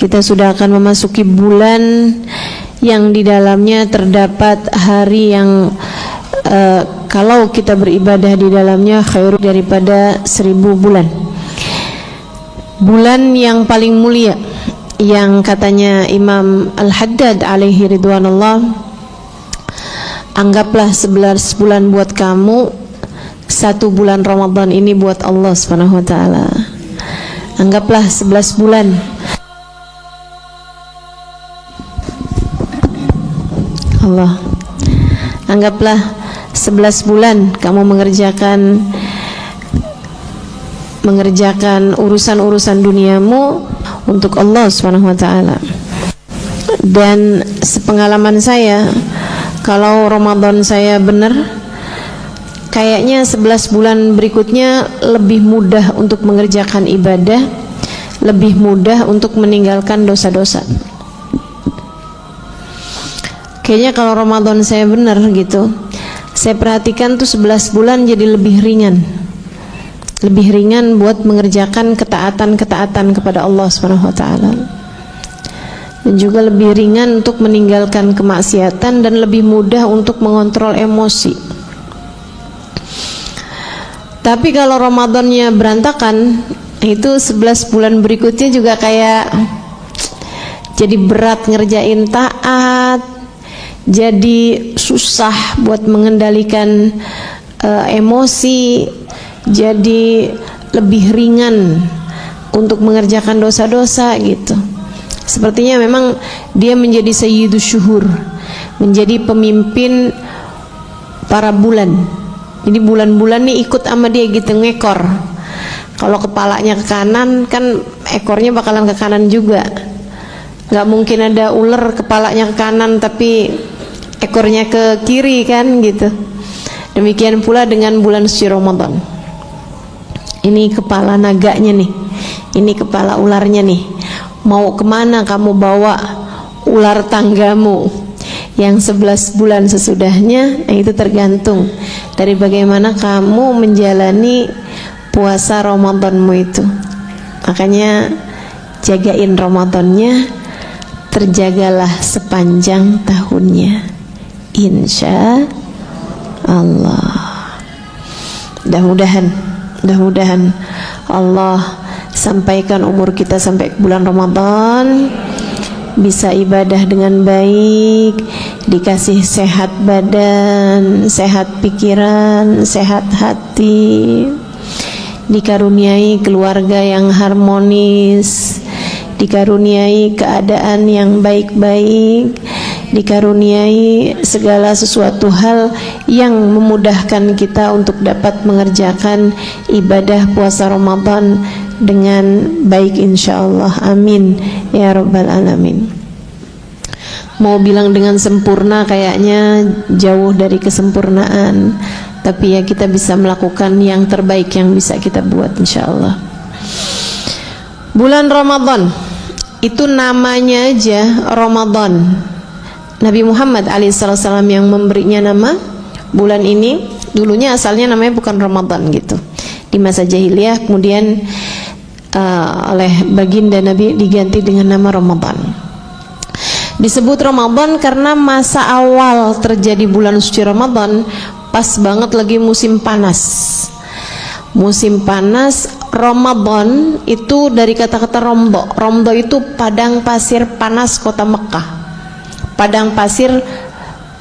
Kita sudah akan memasuki bulan yang di dalamnya terdapat hari yang kalau kita beribadah di dalamnya khair daripada 1000 bulan. Bulan yang paling mulia, yang katanya Imam Al-Haddad alaihi ridwanullah, anggaplah 11 bulan buat kamu, 1 bulan Ramadan ini buat Allah Subhanahu wa taala. Anggaplah 11 bulan. Allah. Anggaplah 11 bulan kamu mengerjakan urusan-urusan duniamu untuk Allah Subhanahu wa taala. Dan sepengalaman saya, kalau Ramadan saya benar, kayaknya 11 bulan berikutnya lebih mudah untuk mengerjakan ibadah, lebih mudah untuk meninggalkan dosa-dosa. Kayaknya kalau Ramadan saya benar gitu, saya perhatikan tuh 11 bulan jadi lebih ringan. Lebih ringan buat mengerjakan ketaatan-ketaatan kepada Allah Subhanahu wa taala. Dan juga lebih ringan untuk meninggalkan kemaksiatan dan lebih mudah untuk mengontrol emosi. Tapi kalau Ramadannya berantakan, itu 11 bulan berikutnya juga kayak jadi berat ngerjain taat, jadi susah buat mengendalikan emosi, jadi lebih ringan untuk mengerjakan dosa-dosa gitu. Sepertinya memang dia menjadi sayyidus syuhur, menjadi pemimpin para bulan. Jadi bulan-bulan nih ikut sama dia gitu, ngekor. Kalau kepalanya ke kanan, kan ekornya bakalan ke kanan juga. Gak mungkin ada ular kepalanya ke kanan tapi ekornya ke kiri kan gitu. Demikian pula dengan bulan suci Ramadan. Ini kepala naganya nih, ini kepala ularnya nih. Mau kemana kamu bawa ular tanggamu yang 11 bulan sesudahnya? Nah, itu tergantung dari bagaimana kamu menjalani puasa Ramadanmu itu. Makanya jagain Ramadannya, terjagalah sepanjang tahunnya, insya Allah. Mudah-mudahan Allah sampaikan umur kita sampai bulan Ramadan, bisa ibadah dengan baik, dikasih sehat badan, sehat pikiran, sehat hati, dikaruniai keluarga yang harmonis, dikaruniai keadaan yang baik-baik, dikaruniai segala sesuatu hal yang memudahkan kita untuk dapat mengerjakan ibadah puasa Ramadan dengan baik insyaallah. Amin ya rabbal alamin. Mau bilang dengan sempurna kayaknya jauh dari kesempurnaan, tapi ya kita bisa melakukan yang terbaik yang bisa kita buat insyaallah. Bulan Ramadan itu namanya aja Ramadan. Nabi Muhammad alaihissalam yang memberinya nama bulan ini. Dulunya asalnya namanya bukan Ramadan gitu, di masa jahiliyah, kemudian oleh baginda Nabi diganti dengan nama Ramadan. Disebut Ramadan karena masa awal terjadi bulan suci Ramadan pas banget lagi musim panas. Musim panas. Ramadan itu dari kata-kata romdo. Romdo itu padang pasir panas kota Mekah. Padang pasir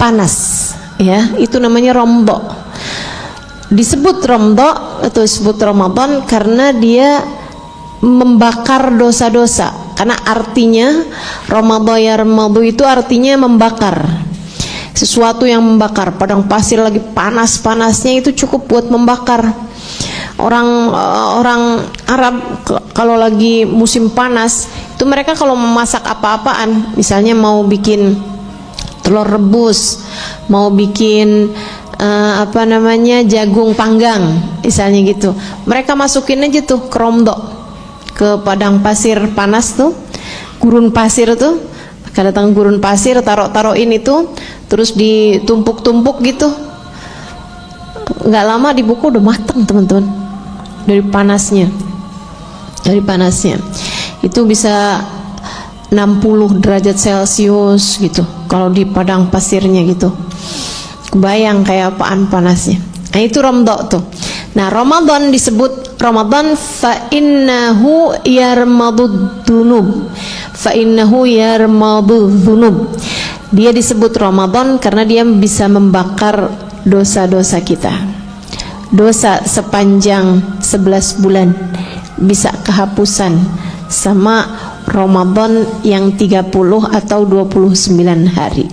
panas, ya, itu namanya romdo. Disebut romdo atau disebut Ramadan karena dia membakar dosa-dosa. Karena artinya Ramadan itu artinya membakar. Sesuatu yang membakar. Padang pasir lagi panas-panasnya itu cukup buat membakar. Orang Arab kalau lagi musim panas itu mereka kalau memasak apa-apaan, misalnya mau bikin telur rebus, mau bikin jagung panggang misalnya gitu, mereka masukin aja tuh ke romdo, ke padang pasir panas tuh, gurun pasir tuh, maka datang gurun pasir, taruh-taruhin itu, terus ditumpuk-tumpuk gitu, nggak lama di buku udah matang teman-teman, dari panasnya itu bisa 60 derajat Celcius gitu kalau di padang pasirnya gitu. Kebayang kayak apaan panasnya. Nah itu Ramadan tuh. Nah Ramadan disebut Ramadan fa innahu yarmadud dunub. Fa innahu yarmadud dunub. Dia disebut Ramadan karena dia bisa membakar dosa-dosa kita. Dosa sepanjang 11 bulan bisa kehapusan sama Ramadan yang 30 atau 29 hari.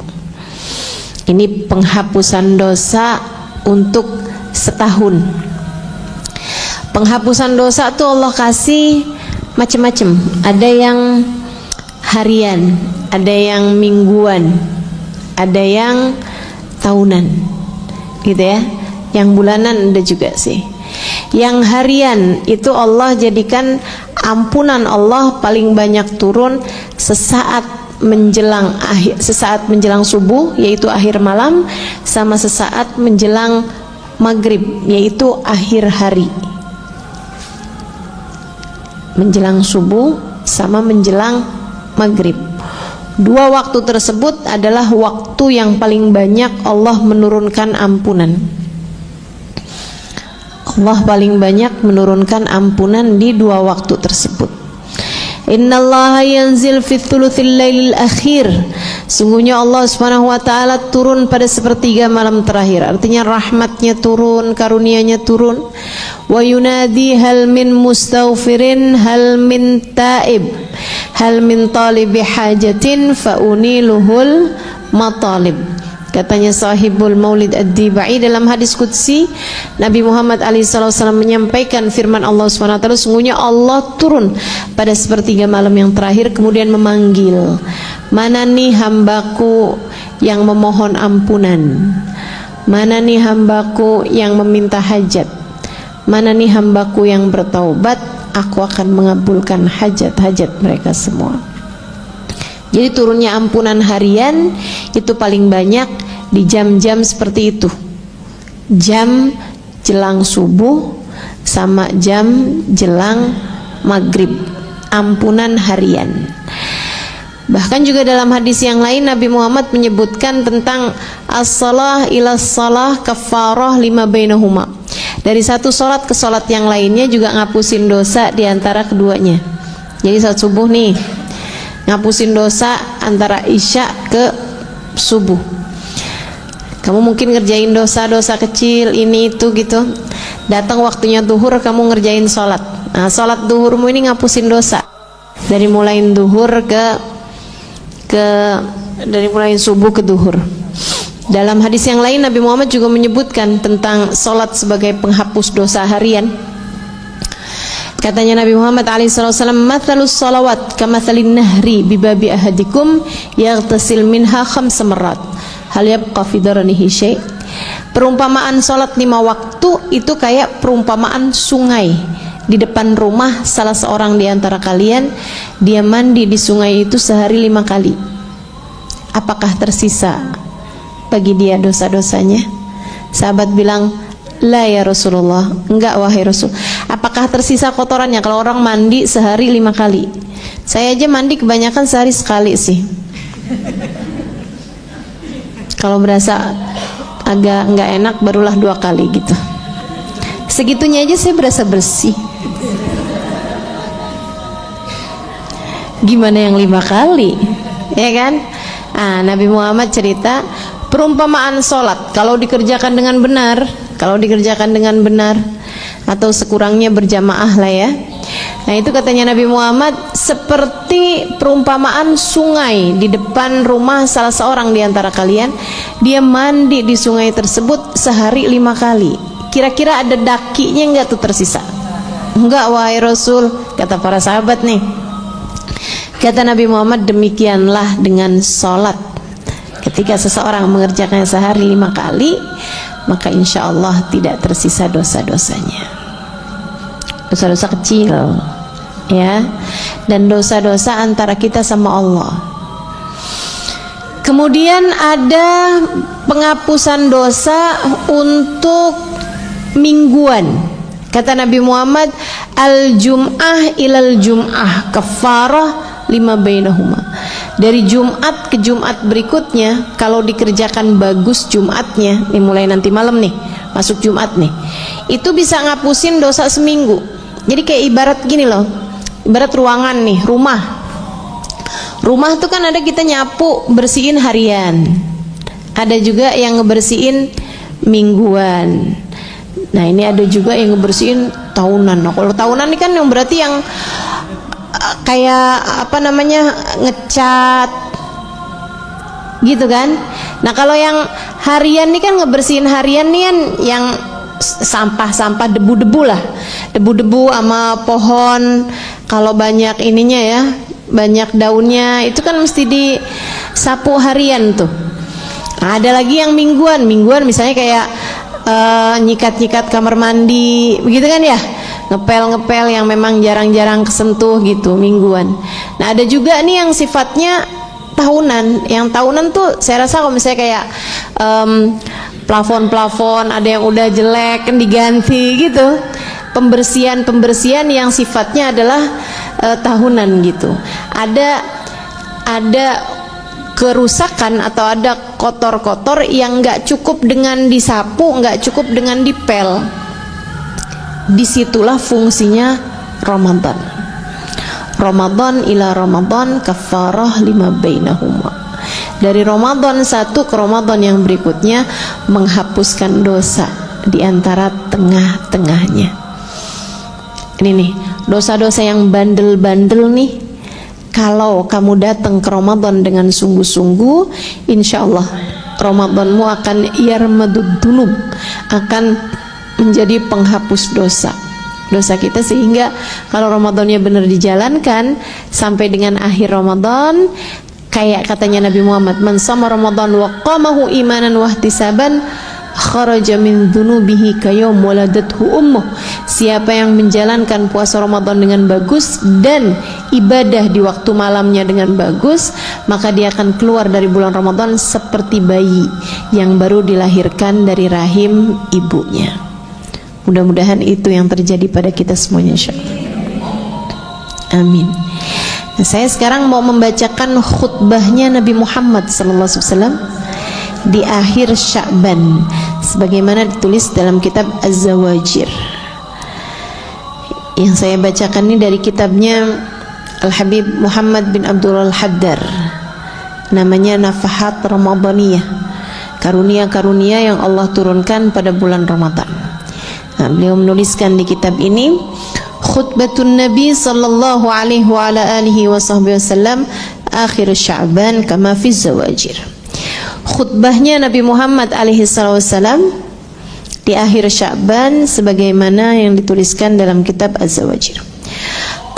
Ini penghapusan dosa untuk setahun. Penghapusan dosa tuh Allah kasih macam-macam. Ada yang harian, ada yang mingguan, ada yang tahunan, gitu ya. Yang bulanan ada juga sih. Yang harian itu Allah jadikan ampunan Allah paling banyak turun sesaat menjelang subuh, yaitu akhir malam, sama sesaat menjelang maghrib, yaitu akhir hari. Menjelang subuh sama menjelang maghrib. Dua waktu tersebut adalah waktu yang paling banyak Allah menurunkan ampunan. Allah paling banyak menurunkan ampunan di dua waktu tersebut. Innallaha yanzil fi thuluthil lailil akhir. Sungguhnya Allah Subhanahu wa taala turun pada sepertiga malam terakhir. Artinya rahmatnya turun, karunia-Nya turun. Wa yunadi hal min mustaghfirin hal min taib hal min talibi hajatin fa uniluhul matalib. Katanya sahibul Maulid Ad-Dibai dalam hadis qudsi, Nabi Muhammad SAW menyampaikan firman Allah SWT, sungguhnya Allah turun pada sepertiga malam yang terakhir kemudian memanggil, mana nih hambaku yang memohon ampunan, mana nih hambaku yang meminta hajat, mana nih hambaku yang bertaubat, aku akan mengabulkan hajat-hajat mereka semua. Jadi turunnya ampunan harian itu paling banyak di jam-jam seperti itu. Jam jelang subuh sama jam jelang maghrib. Ampunan harian. Bahkan juga dalam hadis yang lain Nabi Muhammad menyebutkan tentang as-salah ila salah kafarah lima bainahuma. Dari satu salat ke salat yang lainnya juga ngapusin dosa di antara keduanya. Jadi saat subuh nih ngapusin dosa antara isya ke subuh. Kamu mungkin ngerjain dosa-dosa kecil ini itu gitu. Datang waktunya duhur kamu ngerjain sholat. Nah sholat duhurmu ini ngapusin dosa. Dari mulai duhur dari mulai subuh ke duhur. Dalam hadis yang lain Nabi Muhammad juga menyebutkan tentang sholat sebagai penghapus dosa harian. Katanya Nabi Muhammad SAW, mathalus salawat kamathalin nahri bibabi ahadikum yaghtasil minha khamsa marrat hal yabqa fi daranihi syai'. Perumpamaan salat 5 waktu itu kayak perumpamaan sungai di depan rumah salah seorang di antara kalian, dia mandi di sungai itu sehari 5 kali. Apakah tersisa bagi dia dosa-dosanya? Sahabat bilang, la ya Rasulullah, enggak wahai Rasul. Apakah tersisa kotorannya kalau orang mandi sehari 5 kali? Saya aja mandi kebanyakan sehari sekali sih. Kalau berasa agak enggak enak barulah 2 kali gitu. Segitunya aja saya berasa bersih. Gimana yang 5 kali? Ya kan? Nah, Nabi Muhammad cerita perumpamaan sholat kalau dikerjakan dengan benar atau sekurangnya berjamaah lah ya. Nah itu katanya Nabi Muhammad seperti perumpamaan sungai di depan rumah salah seorang di antara kalian, dia mandi di sungai tersebut sehari 5 kali. Kira-kira ada dakinya enggak tuh tersisa? Enggak wahai Rasul, kata para sahabat nih. Kata Nabi Muhammad, demikianlah dengan sholat. Ketika seseorang mengerjakannya sehari 5 kali, maka insya Allah tidak tersisa dosa-dosanya. Dosa-dosa kecil ya, dan dosa-dosa antara kita sama Allah. Kemudian ada penghapusan dosa untuk mingguan. Kata Nabi Muhammad, al-jum'ah ilal jum'ah kafarah lima bainahuma. Dari Jumat ke Jumat berikutnya kalau dikerjakan bagus Jumatnya, nih mulai nanti malam nih masuk Jumat nih, itu bisa ngapusin dosa seminggu. Jadi kayak ibarat gini loh, ibarat ruangan nih, rumah tuh kan ada kita nyapu bersihin harian, ada juga yang ngebersihin mingguan. Nah ini ada juga yang ngebersihin tahunan. Nah kalau tahunan ini kan yang berarti yang kayak apa namanya, ngecat gitu kan. Nah kalau yang harian ini kan ngebersihin harian nih kan yang sampah-sampah, debu-debu lah, debu-debu sama pohon. Kalau banyak ininya ya, banyak daunnya, itu kan mesti disapu harian tuh. Nah, ada lagi yang mingguan misalnya kayak nyikat-nyikat kamar mandi begitu kan ya, ngepel yang memang jarang-jarang kesentuh gitu, mingguan. Nah ada juga nih yang sifatnya tahunan. Yang tahunan tuh saya rasa kalau misalnya kayak plafon ada yang udah jelek kan diganti gitu, pembersihan yang sifatnya adalah tahunan gitu. Ada kerusakan atau ada kotor-kotor yang nggak cukup dengan disapu, nggak cukup dengan dipel. Disitulah fungsinya Ramadan ila Ramadan kafarah lima bainahuma. Dari Ramadan satu ke Ramadan yang berikutnya menghapuskan dosa di antara tengah-tengahnya. Ini nih, dosa-dosa yang bandel-bandel nih, kalau kamu datang ke Ramadan dengan sungguh-sungguh, insya Allah Ramadanmu akan yarmadud dunub, akan menjadi penghapus dosa kita, sehingga kalau Ramadannya benar dijalankan sampai dengan akhir Ramadan, kayak katanya Nabi Muhammad, man sama Ramadan wa qamahu imanan wa ihtisaban kharaja min dhunubihi kayawm waladathu ummuh. Siapa yang menjalankan puasa Ramadan dengan bagus dan ibadah di waktu malamnya dengan bagus, maka dia akan keluar dari bulan Ramadan seperti bayi yang baru dilahirkan dari rahim ibunya. Mudah-mudahan itu yang terjadi pada kita semuanya, insyaallah. Amin. Nah, saya sekarang mau membacakan khutbahnya Nabi Muhammad SAW di akhir Sya'ban, sebagaimana ditulis dalam kitab Az-Zawajir. Yang saya bacakan ini dari kitabnya Al-Habib Muhammad bin Abdul Haddar, namanya Nafahat Ramadaniyah, karunia-karunia yang Allah turunkan pada bulan Ramadan. Nah, beliau menuliskan di kitab ini, khutbatun Nabi sallallahu alaihi wa ala alihi wasallam akhir Sya'ban kama fi Zawajir. Khutbahnya Nabi Muhammad alaihi wasallam di akhir Sya'ban sebagaimana yang dituliskan dalam kitab Az-Zawajir.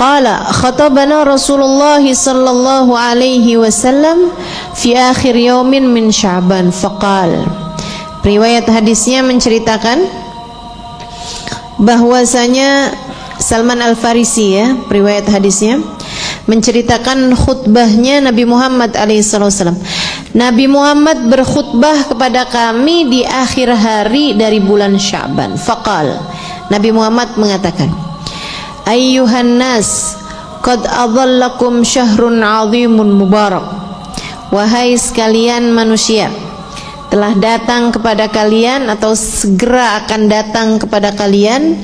Qala khatabana Rasulullah sallallahu alaihi wasallam fi akhir yaumin min Sya'ban faqal. Riwayat hadisnya menceritakan bahwasanya Salman Al-Farisi, ya, riwayat hadisnya menceritakan khutbahnya Nabi Muhammad alaihissalam. Nabi Muhammad berkhutbah kepada kami di akhir hari dari bulan Sya'ban. Faqal, Nabi Muhammad mengatakan, ayyuhan nas, qad adhallakum syahrun 'azimun mubarak. Wahai sekalian manusia, telah datang kepada kalian atau segera akan datang kepada kalian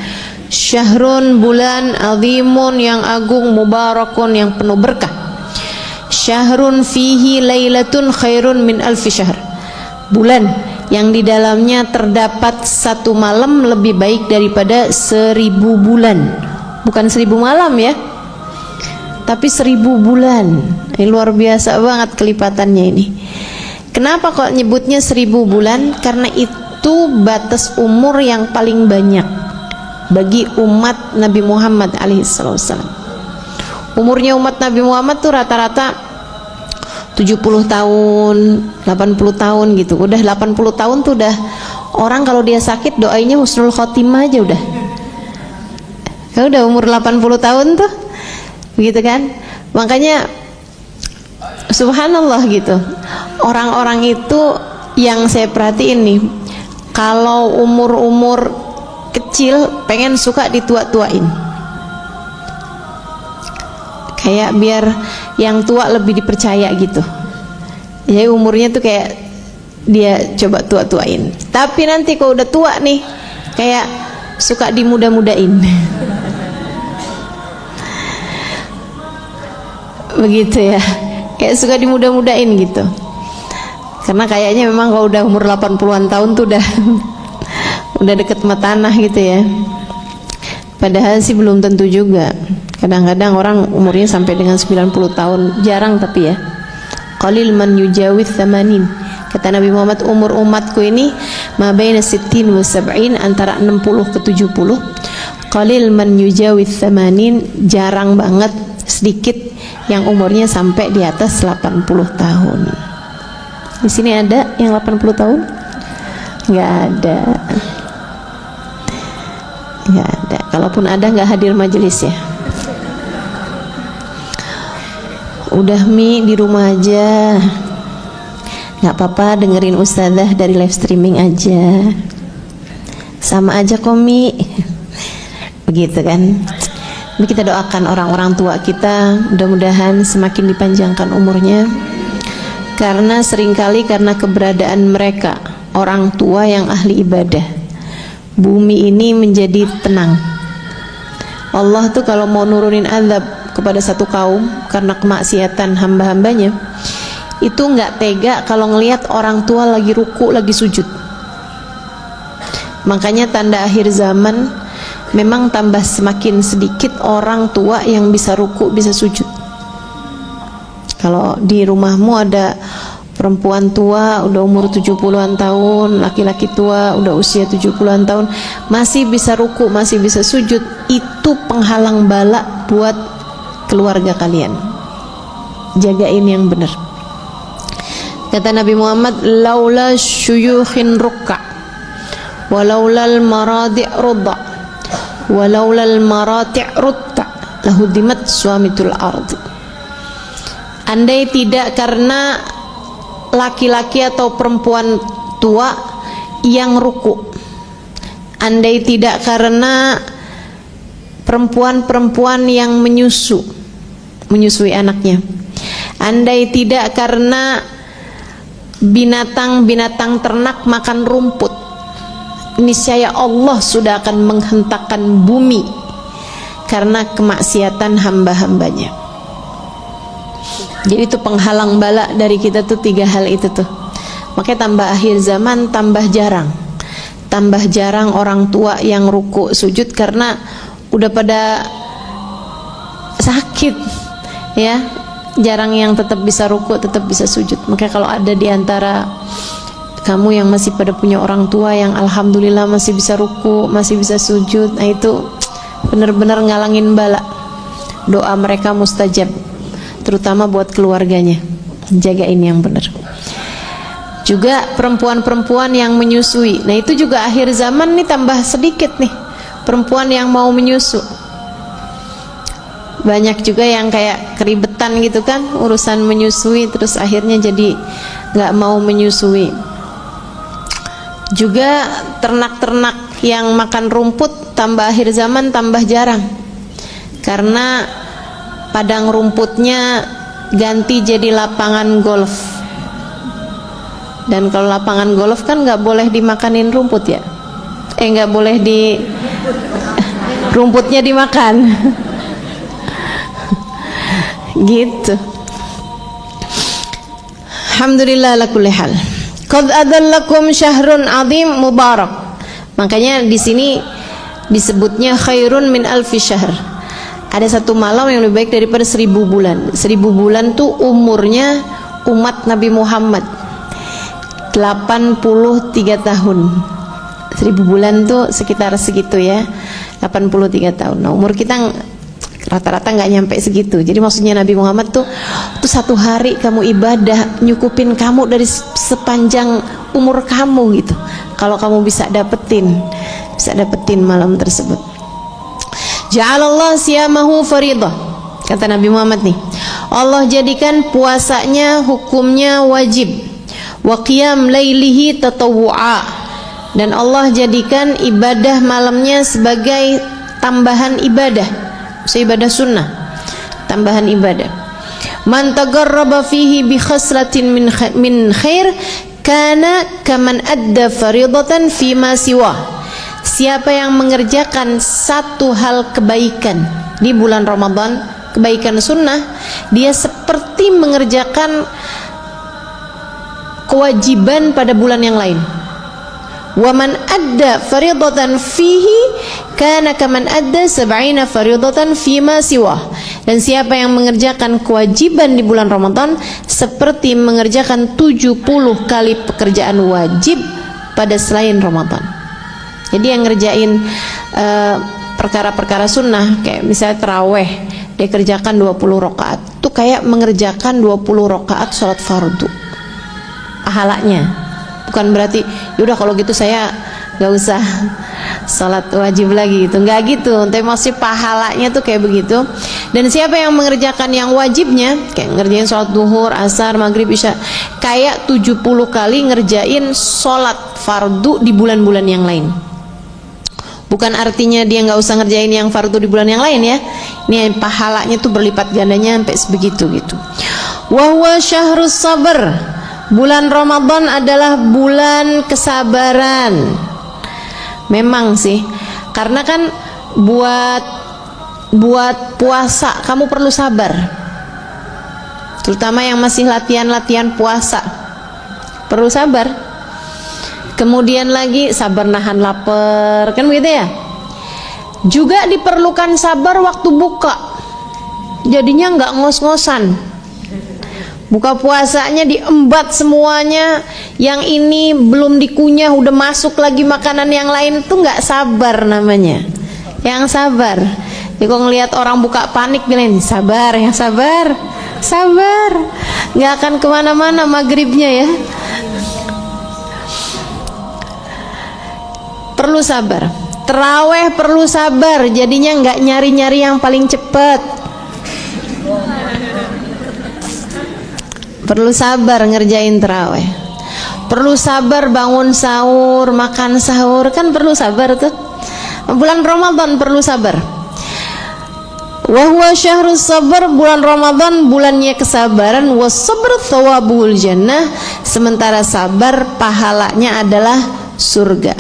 syahrun, bulan, azimun, yang agung, mubarakun, yang penuh berkah. Syahrun fihi lailatun khairun min alfi syahr. Bulan yang di dalamnya terdapat satu malam lebih baik daripada 1000 bulan. Bukan 1000 malam ya, tapi 1000 bulan. Ini luar biasa banget kelipatannya ini. Kenapa kok nyebutnya 1000 bulan? Karena itu batas umur yang paling banyak bagi umat Nabi Muhammad alaihissalam. Umurnya umat Nabi Muhammad tuh rata-rata 70 tahun, 80 tahun gitu. Udah 80 tahun tuh udah orang kalau dia sakit doainya husnul khotimah aja udah. Kalau udah umur 80 tahun tuh begitu kan? Makanya subhanallah gitu. Orang-orang itu yang saya perhatiin nih, kalau umur-umur kecil pengen suka ditua-tuain. kayak biar yang tua lebih dipercaya gitu. Jadi umurnya tuh kayak dia coba tua-tuain. Tapi nanti kalau udah tua nih kayak suka dimuda-mudain. Begitu ya, kayak suka dimuda-mudain gitu. Karena kayaknya memang kalau udah umur 80-an tahun tuh udah deket sama tanah gitu ya. Padahal sih belum tentu juga. Kadang-kadang orang umurnya sampai dengan 90 tahun, jarang tapi ya. Qalil man yujawiz 80. Kata Nabi Muhammad, umur umatku ini ma baina 60 wa 70, antara 60 ke 70. Qalil man yujawiz 80, jarang banget, sedikit yang umurnya sampai di atas 80 tahun. Di sini ada yang 80 tahun? Nggak ada. Nggak ada. Kalaupun ada nggak hadir majelis ya. Udah Mi di rumah aja. Nggak apa-apa, dengerin ustazah dari live streaming aja. Sama aja kok Mi. Begitu kan. Ini kita doakan orang-orang tua kita, mudah-mudahan semakin dipanjangkan umurnya. Karena seringkali karena keberadaan mereka, orang tua yang ahli ibadah, bumi ini menjadi tenang. Allah tuh kalau mau nurunin azab kepada satu kaum karena kemaksiatan hamba-hambanya, itu nggak tega kalau ngelihat orang tua lagi ruku, lagi sujud. Makanya tanda akhir zaman memang tambah semakin sedikit orang tua yang bisa ruku, bisa sujud. Kalau di rumahmu ada perempuan tua udah umur 70-an tahun, laki-laki tua udah usia 70-an tahun, masih bisa ruku, masih bisa sujud, itu penghalang bala buat keluarga kalian. Jagain yang benar. Kata Nabi Muhammad, laula syuyukhin rukka walaulal maradi' rudda walaulal marati' rutta lahudimat suamitul ardi. Andai tidak karena laki-laki atau perempuan tua yang ruku, andai tidak karena perempuan-perempuan yang menyusui anaknya, andai tidak karena binatang-binatang ternak makan rumput, niscaya Allah sudah akan menghentakkan bumi karena kemaksiatan hamba-hambanya. Jadi itu penghalang bala dari kita tuh 3 hal itu tuh. Makanya tambah akhir zaman tambah jarang orang tua yang ruku sujud karena udah pada sakit ya. Jarang yang tetap bisa ruku, tetap bisa sujud. Makanya kalau ada di antara kamu yang masih pada punya orang tua yang alhamdulillah masih bisa ruku, masih bisa sujud, nah itu benar-benar ngalangin bala. Doa mereka mustajab, terutama buat keluarganya. Jagain yang benar. Juga perempuan-perempuan yang menyusui. Nah itu juga akhir zaman nih tambah sedikit nih perempuan yang mau menyusu. Banyak juga yang kayak keribetan gitu kan urusan menyusui, terus akhirnya jadi nggak mau menyusui. Juga ternak-ternak yang makan rumput tambah akhir zaman tambah jarang karena padang rumputnya ganti jadi lapangan golf. Dan kalau lapangan golf kan nggak boleh dimakanin rumput ya, nggak boleh rumputnya dimakan. Gitu. Alhamdulillah ala kulli hal. Qad adallakum syahrun azim mubarak. Makanya di sini disebutnya khairun min alfi syahr. Ada satu malam yang lebih baik daripada 1000 bulan. 1000 bulan tuh umurnya umat Nabi Muhammad 83 tahun. 1000 bulan tuh sekitar segitu ya, 83 tahun. Nah umur kita rata-rata nggak nyampe segitu. Jadi maksudnya Nabi Muhammad tuh satu hari kamu ibadah nyukupin kamu dari sepanjang umur kamu gitu. Kalau kamu bisa dapetin malam tersebut. Ja'alallah siyamahu faridah. Kata Nabi Muhammad nih, Allah jadikan puasanya hukumnya wajib. Wa qiyam lailihi tatawwu'a. Dan Allah jadikan ibadah malamnya sebagai tambahan ibadah, ibadah sunnah. tambahan ibadah. Man taqarraba fihi bi khaslatin min khair kana kaman adda faridatan fima siwa. Siapa yang mengerjakan satu hal kebaikan di bulan Ramadan, kebaikan sunnah, dia seperti mengerjakan kewajiban pada bulan yang lain. Wa man adda faridatan fihi kana kaman adda 70 faridatan fima siwa. Dan siapa yang mengerjakan kewajiban di bulan Ramadan seperti mengerjakan 70 kali pekerjaan wajib pada selain Ramadan. Jadi yang ngerjain perkara-perkara sunnah kayak misalnya taraweh, dia kerjakan 20 rakaat, itu kayak mengerjakan 20 rakaat sholat fardu pahalanya. Bukan berarti yaudah kalau gitu saya gak usah sholat wajib lagi gitu, nggak gitu. Tapi maksudnya pahalanya tuh kayak begitu. Dan siapa yang mengerjakan yang wajibnya kayak ngerjain sholat duhur, asar, maghrib, isya, kayak 70 kali ngerjain sholat fardu di bulan-bulan yang lain. Bukan artinya dia nggak usah ngerjain yang fardu di bulan yang lain ya. Ini pahalanya tuh berlipat gandanya sampai sebegitu gitu. Wa huwa syahrus sabr. Bulan Ramadan adalah bulan kesabaran. Memang sih, karena kan buat puasa kamu perlu sabar. Terutama yang masih latihan puasa, perlu sabar. Kemudian lagi sabar nahan lapar, kan begitu ya. Juga diperlukan sabar waktu buka. Jadinya nggak ngos-ngosan. Buka puasanya diembat semuanya, yang ini belum dikunyah udah masuk lagi makanan yang lain, tuh nggak sabar namanya. Yang sabar. Jadi kalau ngelihat orang buka panik bilang sabar, yang sabar, sabar, nggak akan kemana-mana maghribnya ya. Perlu sabar. Terawih perlu sabar, jadinya nggak nyari-nyari yang paling cepat. Perlu sabar ngerjain terawih. Perlu sabar bangun sahur, makan sahur, kan perlu sabar tuh. Bulan Ramadan perlu sabar. Wa huwa syahrus sabr, bulan Ramadan bulannya kesabaran. Was sabr thawabul jannah, sementara sabar pahalanya adalah surga.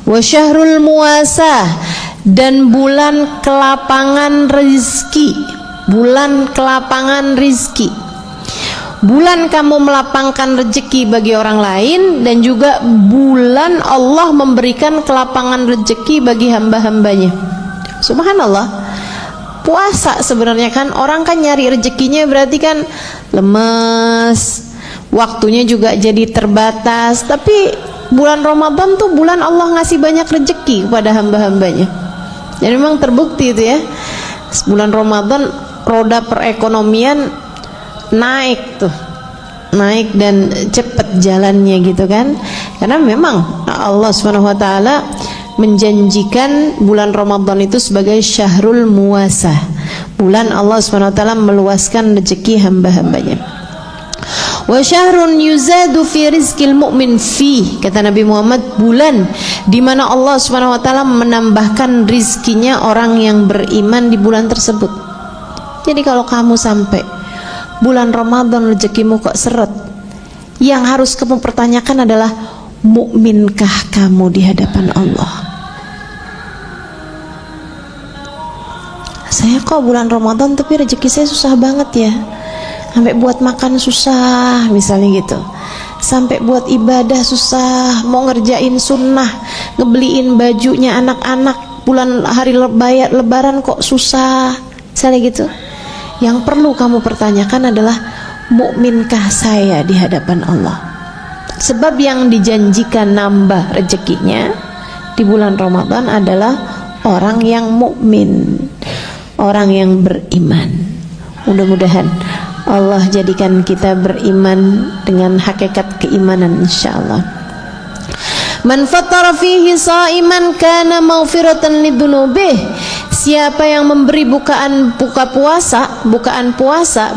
Wa syahrul muwasah, dan bulan kelapangan rezeki. Bulan kelapangan rizki. Bulan kamu melapangkan rezeki bagi orang lain, dan juga bulan Allah memberikan kelapangan rezeki bagi hamba-hambanya. Subhanallah. Puasa sebenarnya kan orang kan nyari rezekinya berarti kan lemes, waktunya juga jadi terbatas. Tapi bulan Ramadan tuh bulan Allah ngasih banyak rezeki kepada hamba-hambanya. Jadi memang terbukti itu ya. Bulan Ramadan roda perekonomian naik tuh, naik dan cepat jalannya gitu kan. Karena memang Allah Subhanahu wa taala menjanjikan bulan Ramadan itu sebagai syahrul muwasah, bulan Allah Subhanahu wa taala meluaskan rezeki hamba-hambanya. Wa syahrun yuzadu fi rizqil mu'min fi, kata Nabi Muhammad, bulan di mana Allah Subhanahu wa taala menambahkan rizkinya orang yang beriman di bulan tersebut. Jadi kalau kamu sampai bulan Ramadan rezekimu kok seret, yang harus kamu pertanyakan adalah mukminkah kamu di hadapan Allah? Saya kok bulan Ramadan tapi rezeki saya susah banget ya, sampai buat makan susah misalnya gitu, sampai buat ibadah susah, mau ngerjain sunnah, ngebeliin bajunya anak-anak bulan hari lebaran kok susah misalnya gitu. Yang perlu kamu pertanyakan adalah mukminkah saya di hadapan Allah? Sebab yang dijanjikan nambah rezekinya di bulan Ramadan adalah orang yang mukmin, orang yang beriman. Mudah-mudahan Allah jadikan kita beriman dengan hakikat keimanan insyaallah. Man fattara fihi sha'iman kana maghfiratan lidunubih. Siapa yang memberi bukaan puasa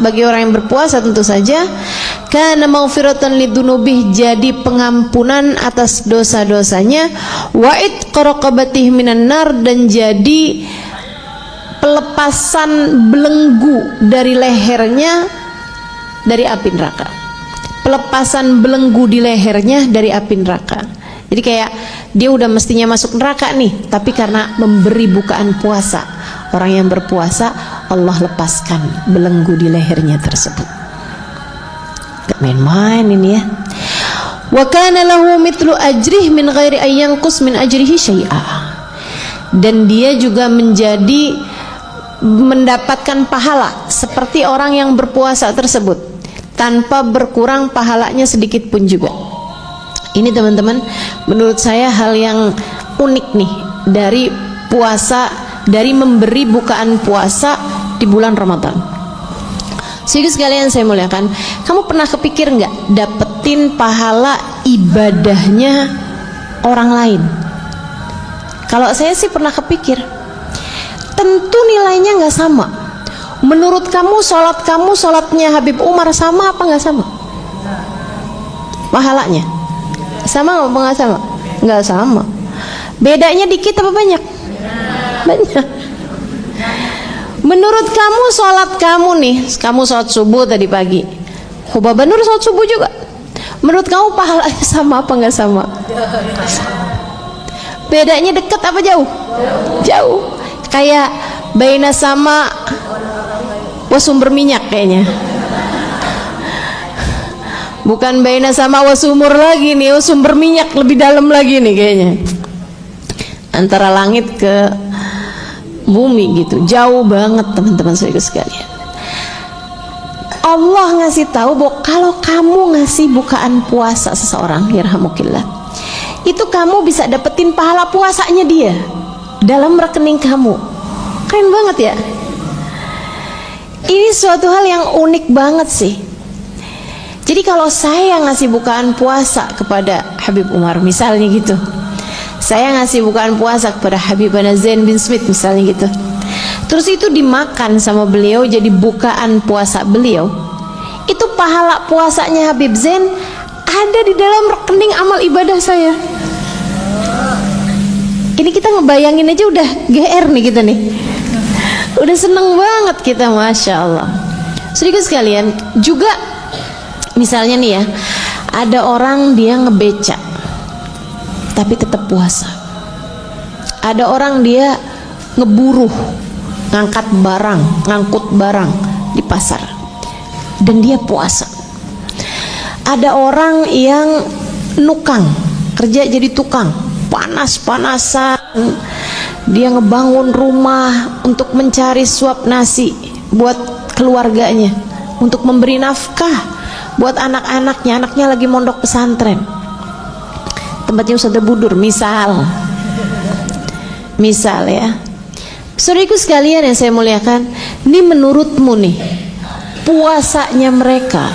bagi orang yang berpuasa tentu saja, kana maghfiratan lidunubih, jadi pengampunan atas dosa-dosanya, wa itqa raqabatih minan nar, dan jadi pelepasan belenggu dari lehernya dari api neraka. Pelepasan belenggu di lehernya dari api neraka. Jadi kayak dia udah mestinya masuk neraka nih, tapi karena memberi bukaan puasa, orang yang berpuasa Allah lepaskan belenggu di lehernya tersebut. Gak main-main ini ya. Wa kana lahu mithlu ajrih min ghairi an yanqus min ajrihi syai'a. Dan dia juga mendapatkan pahala seperti orang yang berpuasa tersebut tanpa berkurang pahalanya sedikit pun juga. Ini teman-teman, menurut saya hal yang unik nih dari puasa, dari memberi bukaan puasa di bulan Ramadan. Sehingga sekalian saya muliakan, kamu pernah kepikir nggak dapetin pahala ibadahnya orang lain? Kalau saya sih pernah kepikir, tentu nilainya nggak sama. Menurut kamu sholatnya Habib Umar sama apa nggak sama? Pahalanya sama apa nggak sama? Nggak sama. Bedanya dikit apa banyak? Banyak. Menurut kamu sholat kamu nih, kamu sholat subuh tadi pagi, Khubaba Nur sholat subuh juga. Menurut kamu pahalanya sama apa nggak sama? Bedanya dekat apa jauh? Jauh. Kayak baina sama wasumber minyak kayaknya. Bukan baina sama wasumur lagi nih, sumber minyak lebih dalam lagi nih kayaknya. Antara langit ke bumi gitu, jauh banget teman-teman sekalian. Allah ngasih tahu bahwa kalau kamu ngasih bukaan puasa seseorang, yarhamukillah, itu kamu bisa dapetin pahala puasanya dia dalam rekening kamu. Keren banget ya. Ini suatu hal yang unik banget sih. Jadi kalau saya ngasih bukaan puasa kepada Habib Umar misalnya gitu, saya ngasih bukaan puasa kepada Habibana Zain bin Smith misalnya gitu, terus itu dimakan sama beliau jadi bukaan puasa beliau, itu pahala puasanya Habib Zain ada di dalam rekening amal ibadah saya. Ini kita ngebayangin aja udah GR nih kita nih, udah seneng banget kita, Masya Allah. Sedikit sekalian juga, misalnya nih ya, ada orang dia ngebeca tapi tetap puasa. Ada orang dia ngeburuh, ngangkut barang di pasar dan dia puasa. Ada orang yang nukang, kerja jadi tukang, panas-panasan, dia ngebangun rumah untuk mencari suap nasi buat keluarganya, untuk memberi nafkah buat anak-anaknya. Anaknya lagi mondok pesantren, tempatnya Ustadz Budur misal ya. Saudaraku sekalian yang saya muliakan, ini menurutmu nih puasanya mereka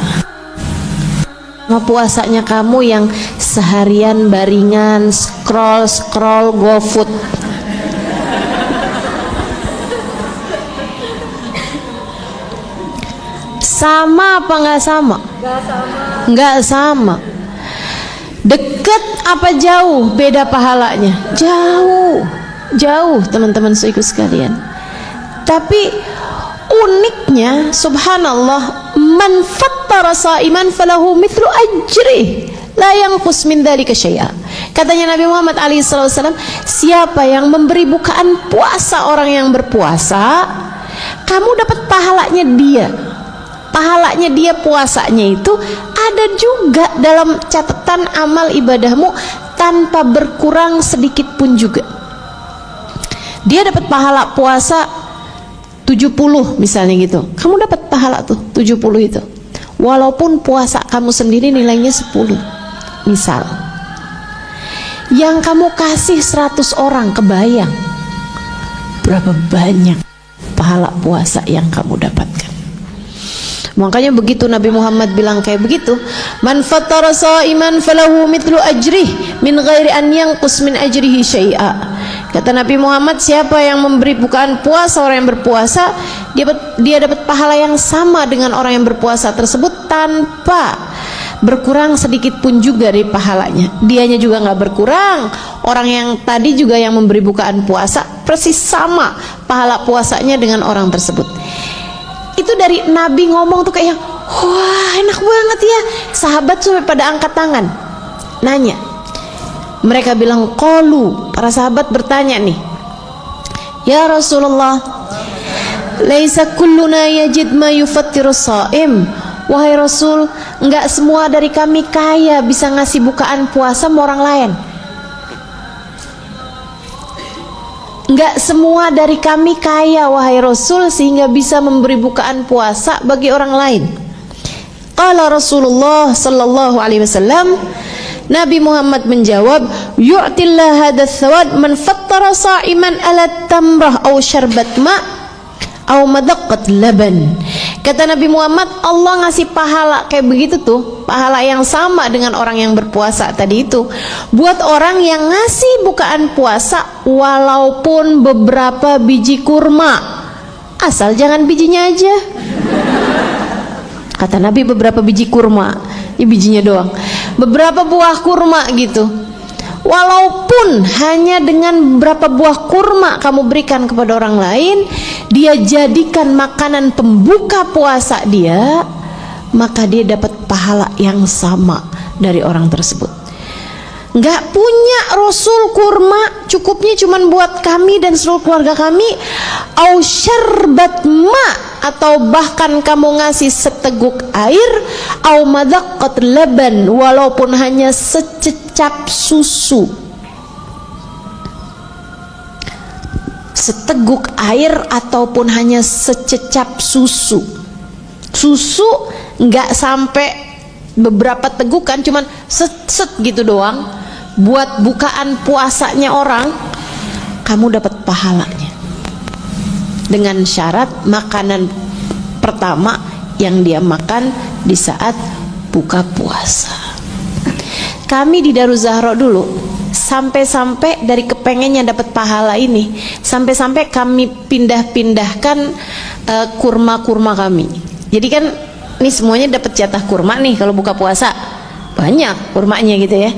sama puasanya kamu yang seharian baringan scroll GoFood, sama apa nggak sama? Nggak sama. Dekat apa jauh beda pahalanya? Jauh teman-teman saudaraku sekalian. Tapi uniknya subhanallah, man fattara shaiman falahu mithlu ajri la yanqus min dzalika syai'a. Katanya Nabi Muhammad SAW, siapa yang memberi bukaan puasa orang yang berpuasa, kamu dapat pahalanya dia. Pahalanya dia puasanya itu ada juga dalam catatan amal ibadahmu tanpa berkurang sedikit pun juga. Dia dapat pahala puasa 70 misalnya gitu, kamu dapat pahala tuh 70 itu, walaupun puasa kamu sendiri nilainya 10 misal. Yang kamu kasih 100 orang, kebayang berapa banyak pahala puasa yang kamu dapatkan. Makanya begitu Nabi Muhammad bilang kayak begitu, man fattara shaiman falahu mithlu ajrih min ghairi an yanqus min ajrihi syai'a. Kata Nabi Muhammad, siapa yang memberi bukaan puasa orang yang berpuasa, dia dapat pahala yang sama dengan orang yang berpuasa tersebut tanpa berkurang sedikit pun juga dari pahalanya. Dianya juga nggak berkurang, orang yang tadi juga yang memberi bukaan puasa persis sama pahala puasanya dengan orang tersebut. Itu dari Nabi ngomong tuh kayak, wah enak banget ya. Sahabat sampai pada angkat tangan, nanya. Mereka bilang, qalu, para sahabat bertanya nih, ya Rasulullah, laisa kulluna yajid ma yufattiru shaim. Wahai Rasul, enggak semua dari kami kaya bisa ngasih bukaan puasa sama orang lain. Enggak semua dari kami kaya, wahai Rasul, sehingga bisa memberi bukaan puasa bagi orang lain. Qala Rasulullah sallallahu alaihi wasallam, Nabi Muhammad menjawab, yu'tillah hadzal thawab man fattara sha'iman ala tamrah aw syarbat ma aw madaqqat laban. Kata Nabi Muhammad, Allah ngasih pahala kayak begitu tuh, pahala yang sama dengan orang yang berpuasa tadi itu, buat orang yang ngasih bukaan puasa walaupun beberapa biji kurma, asal jangan bijinya aja. Kata Nabi, beberapa biji kurma, ini bijinya doang, beberapa buah kurma gitu, walaupun hanya dengan beberapa buah kurma kamu berikan kepada orang lain, dia jadikan makanan pembuka puasa dia, maka dia dapat pahala yang sama dari orang tersebut. Nggak punya Rasul kurma, cukupnya cuman buat kami dan seluruh keluarga kami, au syarbat ma, atau bahkan kamu ngasih seteguk air, au madaqqat laban, walaupun hanya sececap susu. Seteguk air ataupun hanya sececap susu. Susu nggak sampai beberapa tegukan, cuman set gitu doang. Buat bukaan puasanya orang, kamu dapat pahalanya. Dengan syarat makanan pertama yang dia makan di saat buka puasa. Kami di Daruz Zahra dulu, sampai-sampai dari kepengennya dapat pahala ini, sampai-sampai kami pindah-pindahkan kurma-kurma kami. Jadi kan ini semuanya dapat jatah kurma nih kalau buka puasa, banyak kurmanya gitu ya.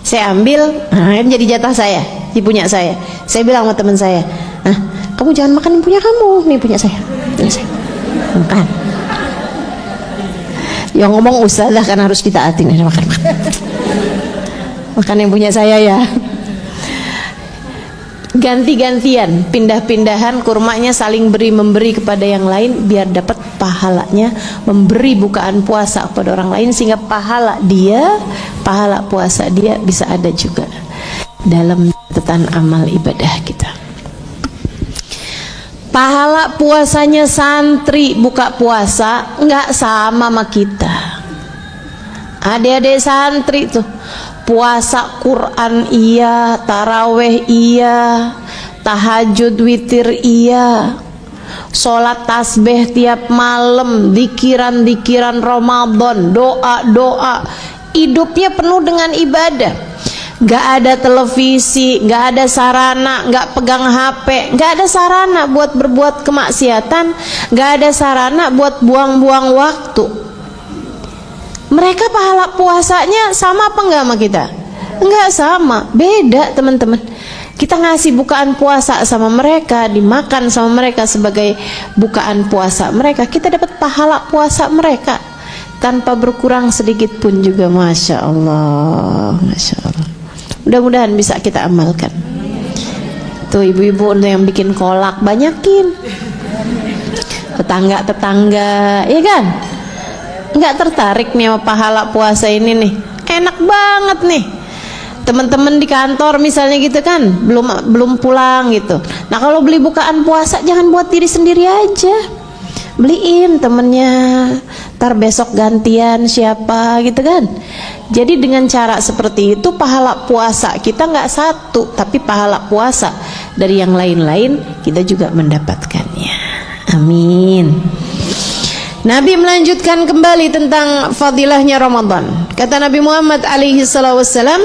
Saya ambil, nah ini jadi jatah saya, ini punya saya. Saya bilang sama teman saya, nah kamu jangan makan yang punya kamu, nih punya saya, makan. Yang ngomong ustazah kan harus ditaatin, makan. Makan yang punya saya ya. Ganti-gantian, pindah-pindahan kurmanya, saling beri-memberi kepada yang lain biar dapat pahalanya memberi bukaan puasa kepada orang lain, sehingga pahala dia, pahala puasa dia bisa ada juga dalam catatan amal ibadah kita. Pahala puasanya santri buka puasa nggak sama sama kita. Adik-adik santri tuh puasa Quran iya, taraweh iya, tahajud witir iya, sholat tasbih tiap malam, dikiran Ramadan, doa-doa, hidupnya penuh dengan ibadah. Gak ada televisi, gak ada sarana, gak pegang HP, gak ada sarana buat berbuat kemaksiatan, gak ada sarana buat buang-buang waktu. Mereka pahala puasanya sama apa enggak sama kita? Enggak sama, beda teman-teman. Kita ngasih bukaan puasa sama mereka, dimakan sama mereka sebagai bukaan puasa mereka, kita dapat pahala puasa mereka tanpa berkurang sedikit pun juga. Masya Allah, Masya Allah. Mudah-mudahan bisa kita amalkan. Tuh ibu-ibu yang bikin kolak, banyakin. Tetangga-tetangga, iya kan? Nggak tertarik nih sama pahala puasa ini nih, enak banget nih. Teman-teman di kantor misalnya gitu kan, belum pulang gitu. Nah kalau beli bukaan puasa jangan buat diri sendiri aja, beliin temennya, ntar besok gantian siapa gitu kan. Jadi dengan cara seperti itu pahala puasa kita nggak satu, tapi pahala puasa dari yang lain-lain kita juga mendapatkannya. Amin. Nabi melanjutkan kembali tentang fadilahnya Ramadan. Kata Nabi Muhammad alaihi salatu wassalam,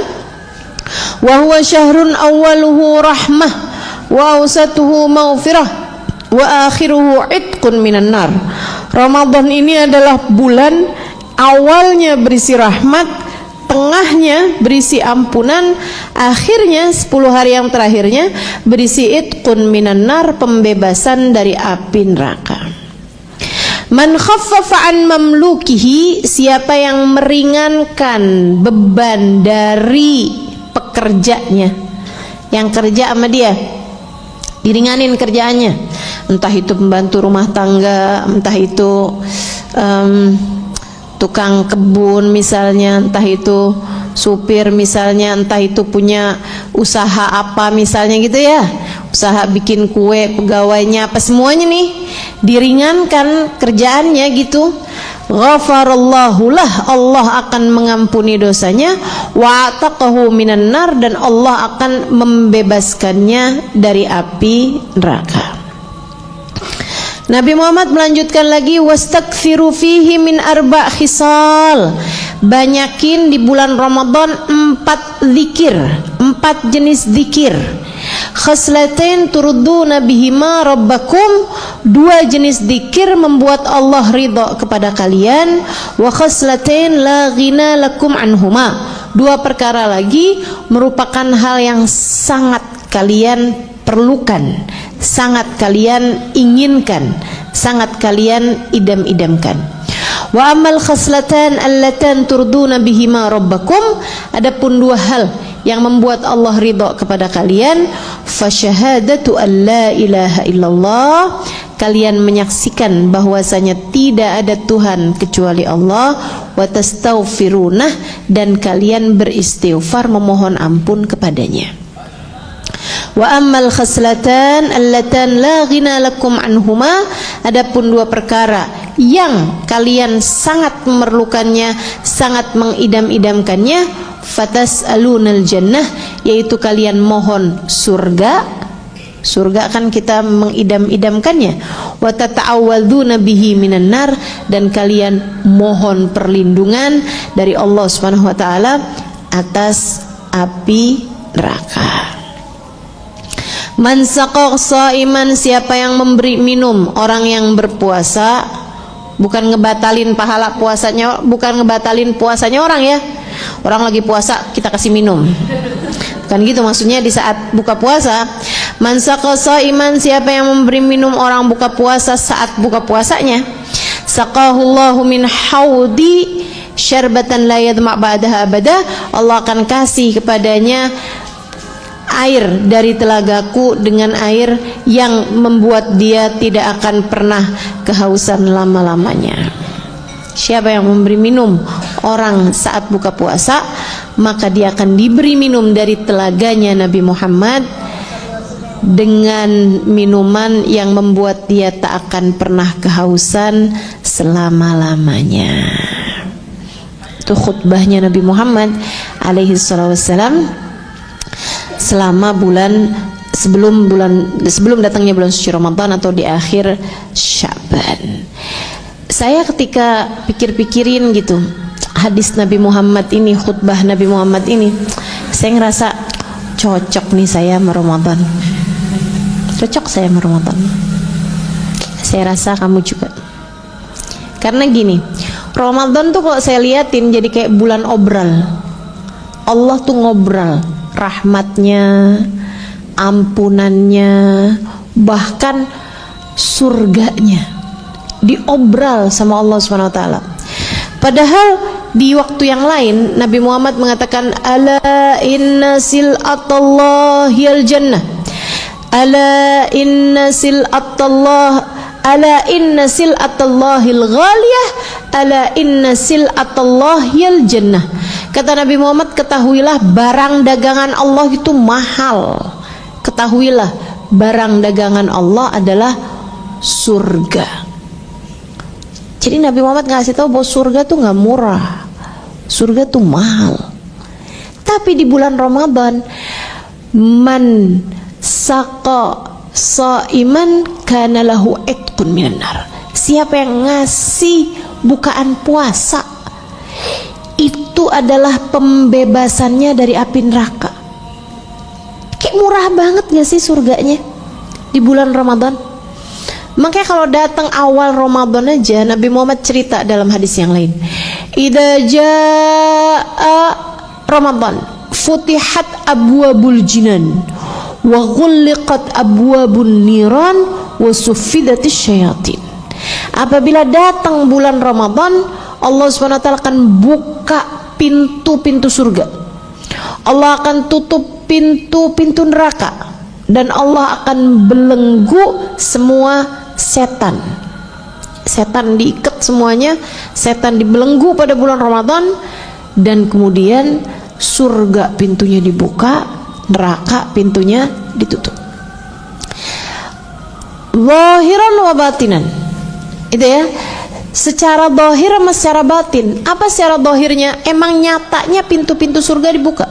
wa huwa syahrun awwaluhu rahmah wa awsatuhu maghfirah wa akhiruhu itqun minan nar. Ramadan ini adalah bulan awalnya berisi rahmat, tengahnya berisi ampunan, akhirnya 10 hari yang terakhirnya berisi itqun minan nar, pembebasan dari api neraka. Man khaffafa an mamlukihi, siapa yang meringankan beban dari pekerjanya, yang kerja sama dia diringanin kerjaannya, entah itu pembantu rumah tangga, entah itu tukang kebun misalnya, entah itu supir misalnya, entah itu punya usaha apa misalnya gitu ya, usaha bikin kue, pegawainya apa, semuanya nih diringankan kerjaannya gitu. Ghafarallahu lah, Allah akan mengampuni dosanya, wa ataqahu minan nar, dan Allah akan membebaskannya dari api neraka. Nabi Muhammad melanjutkan lagi, wastakfiru fihi min arba' khisal, banyakin di bulan Ramadan 4 zikir, 4 jenis zikir. Khaslatain turduna bihima rabbakum, 2 jenis zikir membuat Allah ridha kepada kalian. Wa khaslatain la ghina lakum anhuma, 2 perkara lagi merupakan hal yang sangat kalian perlukan, sangat kalian inginkan, sangat kalian idam-idamkan. Wa amal khaslatan allatan turduna bihima rabbakum, adapun 2 hal yang membuat Allah ridha kepada kalian, fasyahadatu an la ilaha illallah, kalian menyaksikan bahwasanya tidak ada Tuhan kecuali Allah, wa tastaghfirunah, dan kalian beristighfar memohon ampun kepadanya. Wa ammal khaslatan allatan la ghina lakum anhuma, adapun 2 perkara yang kalian sangat memerlukannya, sangat mengidam-idamkannya, fatas'alunal jannah, yaitu kalian mohon surga. Surga kan kita mengidam-idamkannya. Wa tata'awwadzuna bihi minan nar, dan kalian mohon perlindungan dari Allah Subhanahu wa taala atas api neraka. Man saqa shaiman, siapa yang memberi minum orang yang berpuasa, bukan ngebatalin pahala puasanya, bukan ngebatalin puasanya orang ya. Orang lagi puasa kita kasih minum, kan gitu maksudnya di saat buka puasa. Man saqa shaiman, siapa yang memberi minum orang buka puasa saat buka puasanya, saqahullahu min haudi syarbatan la yadma' ba'daha abada, Allah akan kasih kepadanya air dari telagaku dengan air yang membuat dia tidak akan pernah kehausan lama-lamanya. Siapa yang memberi minum orang saat buka puasa, maka dia akan diberi minum dari telaganya Nabi Muhammad dengan minuman yang membuat dia tak akan pernah kehausan selama-lamanya. Itu khutbahnya Nabi Muhammad alaihi wassalam selama sebelum datangnya bulan suci Ramadan atau di akhir Sya'ban. Saya ketika pikir-pikirin gitu hadis Nabi Muhammad ini, khutbah Nabi Muhammad ini, saya ngerasa cocok nih saya sama Ramadan. Cocok saya sama Ramadan. Saya rasa kamu juga. Karena gini, Ramadan tuh kalau saya liatin jadi kayak bulan obral. Allah tuh ngobrol rahmatnya, ampunannya, bahkan surganya diobral sama Allah Subhanahu wa taala. Padahal di waktu yang lain Nabi Muhammad mengatakan, ala inna sil'atallahil jannah, ala inna sil'atallahil ghaliyah, ala inna sil'atallahil jannah. Kata Nabi Muhammad, ketahuilah barang dagangan Allah itu mahal. Ketahuilah barang dagangan Allah adalah surga. Jadi Nabi Muhammad ngasih tahu bahwa surga tuh nggak murah, surga tuh mahal. Tapi di bulan Ramadan, man saqa shaiman kana lahu itqun minan nar. Siapa yang ngasih bukaan puasa, itu adalah pembebasannya dari api neraka. Kayak murah banget gak sih surganya di bulan Ramadan? Makanya kalau datang awal Ramadan aja, Nabi Muhammad cerita dalam hadis yang lain, idza jaa Ramadan, futihat abwabul jinan wa ghulliqat abwabun niran wa suffidatis syayatin. Apabila datang bulan Ramadan, Allah SWT akan buka pintu-pintu surga, Allah akan tutup pintu-pintu neraka, dan Allah akan belenggu semua setan. Setan diikat semuanya, setan dibelenggu pada bulan Ramadan, dan kemudian surga pintunya dibuka, neraka pintunya ditutup. Zahiran wa batinan, itu ya, secara zahir sama secara batin. Apa secara zahirnya? Emang nyatanya pintu-pintu surga dibuka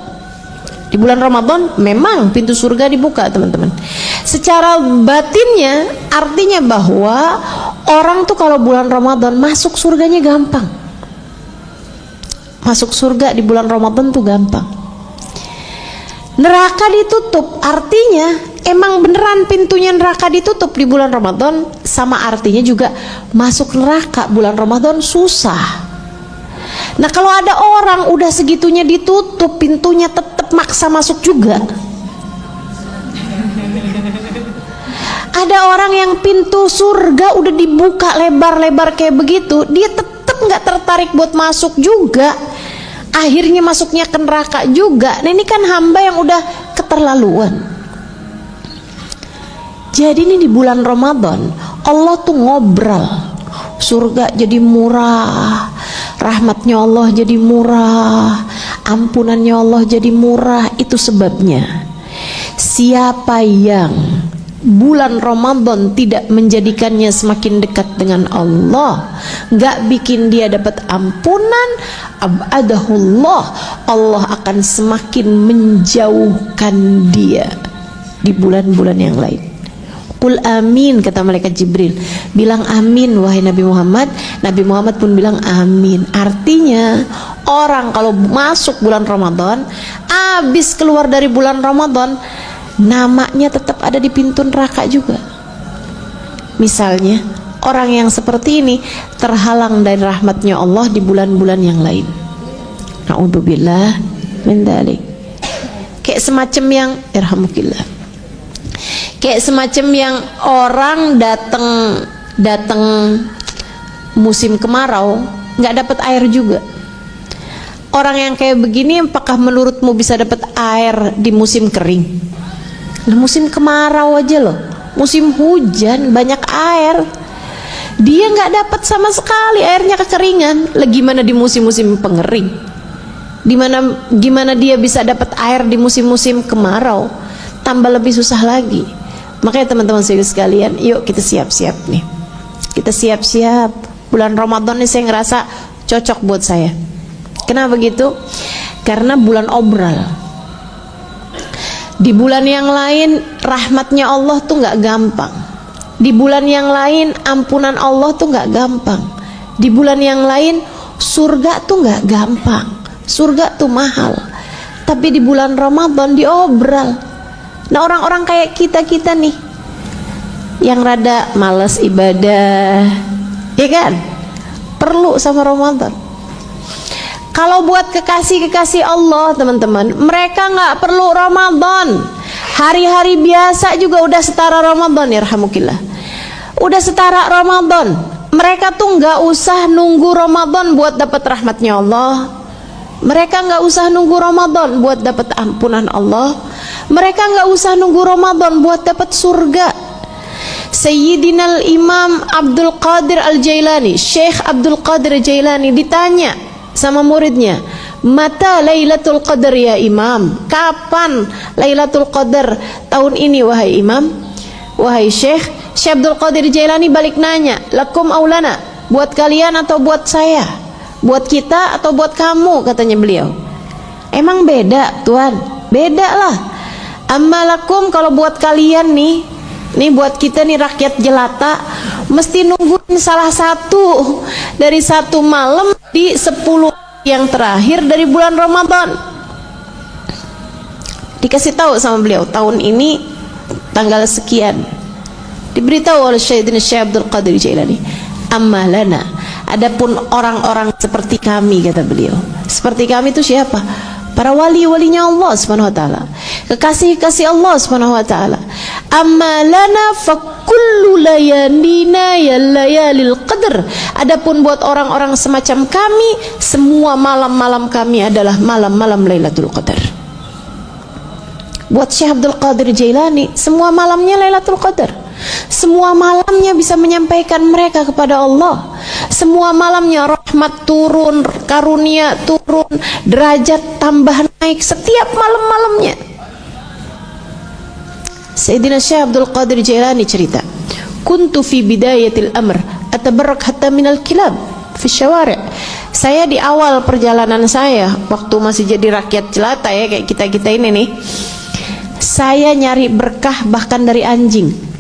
di bulan Ramadan, memang pintu surga dibuka, teman-teman. Secara batinnya artinya bahwa orang tuh kalau bulan Ramadan masuk surganya gampang. Masuk surga di bulan Ramadan tuh gampang. Neraka ditutup, artinya emang beneran pintunya neraka ditutup di bulan Ramadan, sama artinya juga masuk neraka bulan Ramadan susah. Nah, kalau ada orang udah segitunya ditutup pintunya, tetap maksa masuk juga. Ada orang yang pintu surga udah dibuka lebar-lebar kayak begitu, dia tetap nggak tertarik buat masuk juga. Akhirnya masuknya ke neraka juga. Nah, ini kan hamba yang udah keterlaluan. Jadi ini di bulan Ramadan Allah tuh ngobrol, surga jadi murah, rahmatnya Allah jadi murah, ampunannya Allah jadi murah. Itu sebabnya siapa yang bulan Ramadan tidak menjadikannya semakin dekat dengan Allah, gak bikin dia dapat ampunan, abadahullah, Allah akan semakin menjauhkan dia di bulan-bulan yang lain. Qul amin, kata malaikat Jibril, bilang amin wahai Nabi Muhammad. Nabi Muhammad pun bilang amin. Artinya orang kalau masuk bulan Ramadan, habis keluar dari bulan Ramadan, namanya tetap ada di pintu neraka juga. Misalnya orang yang seperti ini terhalang dari rahmatnya Allah di bulan-bulan yang lain. Na'udzubillah min dzalik. Kayak semacam yang irhamukillah, kayak semacam yang orang datang musim kemarau nggak dapat air juga. Orang yang kayak begini, apakah menurutmu bisa dapat air di musim kering? Nah, musim kemarau aja loh, musim hujan banyak air, dia nggak dapat sama sekali, airnya kekeringan. Lah gimana di musim-musim pengering? Gimana dia bisa dapat air di musim-musim kemarau? Tambah lebih susah lagi. Makanya teman-teman sekalian, yuk kita siap-siap nih. Kita siap-siap. Bulan Ramadan ini saya ngerasa cocok buat saya. Kenapa gitu? Karena bulan obral. Di bulan yang lain rahmatnya Allah tuh nggak gampang. Di bulan yang lain ampunan Allah tuh nggak gampang. Di bulan yang lain surga tuh nggak gampang. Surga tuh mahal. Tapi di bulan Ramadan diobral. Nah, orang-orang kayak kita nih yang rada malas ibadah, ya kan? Perlu sama Ramadan. Kalau buat kekasih-kekasih Allah, teman-teman, mereka nggak perlu Ramadan. Hari-hari biasa juga udah setara Ramadan, ya rahmukillah. Udah setara Ramadan. Mereka tuh nggak usah nunggu Ramadan buat dapat rahmatnya Allah. Mereka nggak usah nunggu Ramadan buat dapat ampunan Allah. Mereka nggak usah nunggu Ramadan buat dapat surga. Sayyidina Imam Abdul Qadir Al-Jailani, Syekh Abdul Qadir Al-Jailani ditanya sama muridnya, mata Lailatul Qadar ya Imam? Kapan Lailatul Qadar tahun ini wahai Imam? Wahai Syekh Abdul Qadir Jailani balik nanya, lakum aulana, buat kalian atau buat saya? Buat kita atau buat kamu, katanya beliau. Emang beda Tuhan? Beda lah. Ammalakum, kalau buat kalian nih buat kita nih rakyat jelata, mesti nungguin salah satu dari satu malam di 10 yang terakhir dari bulan Ramadan. Dikasih tahu sama beliau, tahun ini tanggal sekian. Diberitahu oleh Syekh Abdul Qadir Jailani, amma lana, adapun orang-orang seperti kami, kata beliau. Seperti kami itu siapa? para wali-walinya Allah Subhanahu wa taala, kekasih-kasih Allah Subhanahu wa taala. Amma lana fa kullu layalina ya layalil qadr. Adapun buat orang-orang semacam kami, semua malam-malam kami adalah malam-malam Lailatul Qadar. Buat Syekh Abdul Qadir Jailani, semua malamnya Lailatul Qadar. Semua malamnya bisa menyampaikan mereka kepada Allah. Semua malamnya rahmat turun, karunia turun, derajat tambah naik setiap malam-malamnya. Sayyidina Syekh Abdul Qadir Jailani cerita, kuntu fi bidayatil amr atabarrak hatta minal kilab fi syawari'. Saya di awal perjalanan saya waktu masih jadi rakyat jelata ya kayak kita-kita ini nih, saya nyari berkah bahkan dari anjing.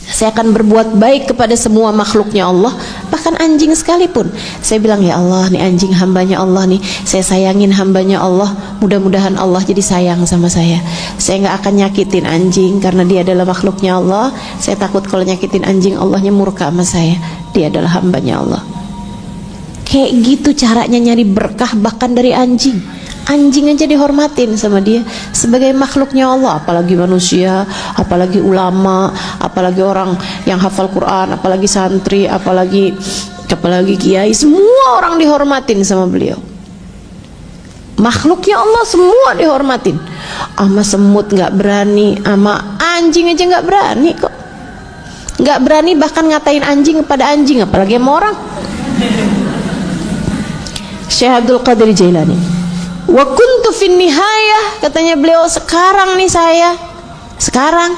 Saya akan berbuat baik kepada semua makhluknya Allah, bahkan anjing sekalipun. Saya bilang, ya Allah, nih anjing hambanya Allah nih, saya sayangin hambanya Allah, mudah-mudahan Allah jadi sayang sama saya. Saya nggak akan nyakitin anjing karena dia adalah makhluknya Allah. Saya takut kalau nyakitin anjing Allahnya murka sama saya, dia adalah hambanya Allah. Kayak gitu caranya nyari berkah bahkan dari anjing. Anjing aja dihormatin sama dia sebagai makhluknya Allah, apalagi manusia, apalagi ulama, apalagi orang yang hafal Quran, apalagi santri, apalagi kiai, semua orang dihormatin sama beliau. Makhluknya Allah semua dihormatin. Ama semut nggak berani, ama anjing aja nggak berani kok. Nggak berani bahkan ngatain anjing kepada anjing, apalagi sama orang. Syekh Abdul Qadir Jailani, wa kuntu fin nihayah, katanya beliau, sekarang nih saya, sekarang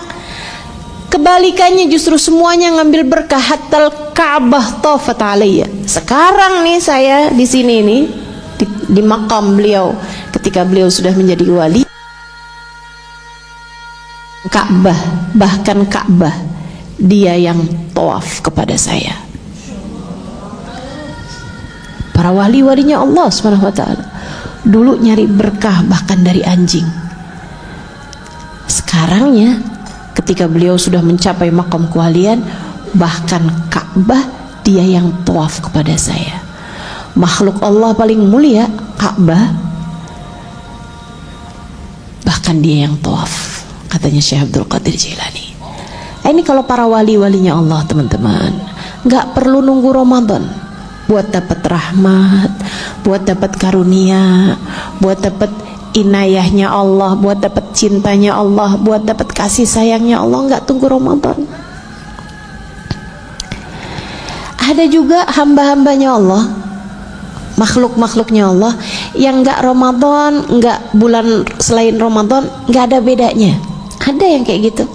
kebalikannya justru semuanya ngambil berkah, hatal Ka'bah tafat alayya. Sekarang nih saya di sini nih di makam beliau ketika beliau sudah menjadi wali, Ka'bah, bahkan Ka'bah dia yang tawaf kepada saya. Para wali-walinya Allah Subhanahu wa taala dulu nyari berkah bahkan dari anjing. Sekarangnya ketika beliau sudah mencapai makam kewalian, bahkan Ka'bah dia yang tawaf kepada saya. Makhluk Allah paling mulia Ka'bah, bahkan dia yang tawaf, katanya Syekh Abdul Qadir Jailani. Ini kalau para wali-walinya Allah teman-teman, nggak perlu nunggu Ramadan buat dapat rahmat, buat dapat karunia, buat dapat inayahnya Allah, buat dapat cintanya Allah, buat dapat kasih sayangnya Allah. Nggak tunggu Ramadan. Ada juga hamba-hambanya Allah, makhluk-makhluknya Allah yang nggak Ramadan, nggak bulan selain Ramadan, nggak ada bedanya. Ada yang kayak gitu,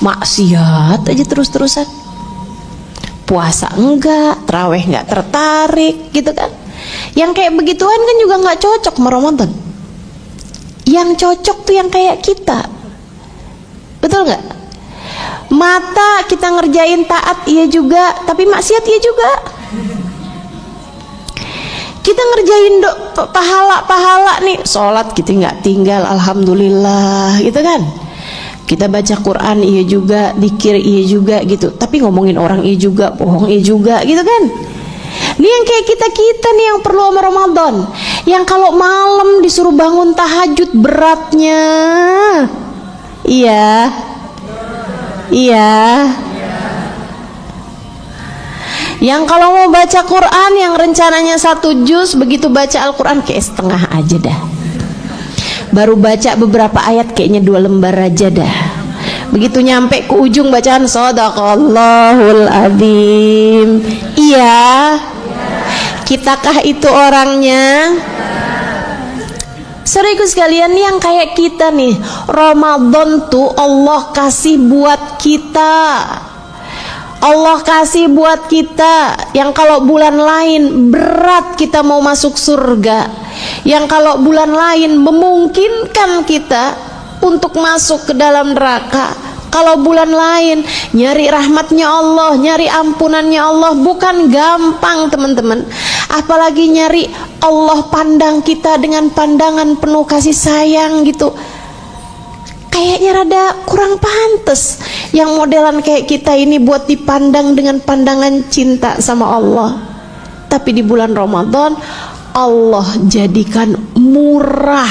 maksiat aja terus-terusan, puasa enggak, tarawih enggak tertarik gitu kan. Yang kayak begituan kan juga enggak cocok sama Ramadan. Yang cocok tuh yang kayak kita, betul enggak? Mata kita ngerjain taat iya juga, tapi maksiat iya juga. Kita ngerjain pahala-pahala nih, sholat kita nggak tinggal, alhamdulillah gitu kan. Kita baca Quran iya juga, zikir iya juga gitu, tapi ngomongin orang iya juga, bohong iya juga gitu kan. Ini yang kayak kita nih yang perlu sama Ramadan, yang kalau malam disuruh bangun tahajud beratnya. Iya yang kalau mau baca Quran yang rencananya 1 juz, begitu baca Al-Quran kayak setengah aja dah. Baru baca beberapa ayat kayaknya 2 lembar aja dah. Begitu nyampe ke ujung bacaan Shadaqallahul Adzim. Iya. Kitakah itu orangnya? Saudaraku sekalian, yang kayak kita nih, Ramadan tuh Allah kasih buat kita. Allah kasih buat kita yang kalau bulan lain berat kita mau masuk surga, yang kalau bulan lain memungkinkan kita untuk masuk ke dalam neraka. Kalau bulan lain nyari rahmatnya Allah, nyari ampunannya Allah bukan gampang teman-teman. Apalagi nyari Allah pandang kita dengan pandangan penuh kasih sayang gitu, kayaknya rada kurang pantas. Yang modelan kayak kita ini buat dipandang dengan pandangan cinta sama Allah. Tapi di bulan Ramadan Allah jadikan murah,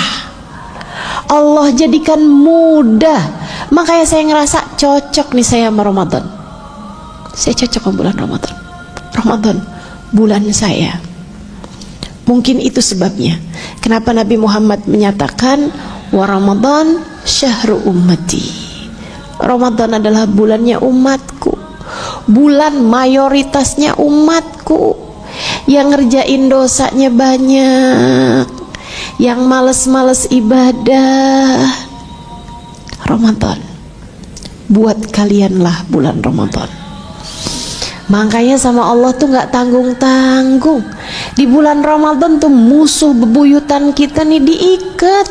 Allah jadikan mudah. Makanya saya ngerasa cocok nih saya sama Ramadan. Saya cocok sama bulan Ramadan. Ramadan bulan saya. Mungkin itu sebabnya kenapa Nabi Muhammad menyatakan wa Ramadan syahru ummati. Ramadan adalah bulannya umatku, bulan mayoritasnya umatku, yang ngerjain dosanya banyak, yang males-males ibadah. Ramadan, buat kalianlah bulan Ramadan. Makanya sama Allah tuh gak tanggung-tanggung. Di bulan Ramadan tuh musuh bebuyutan kita nih diikat,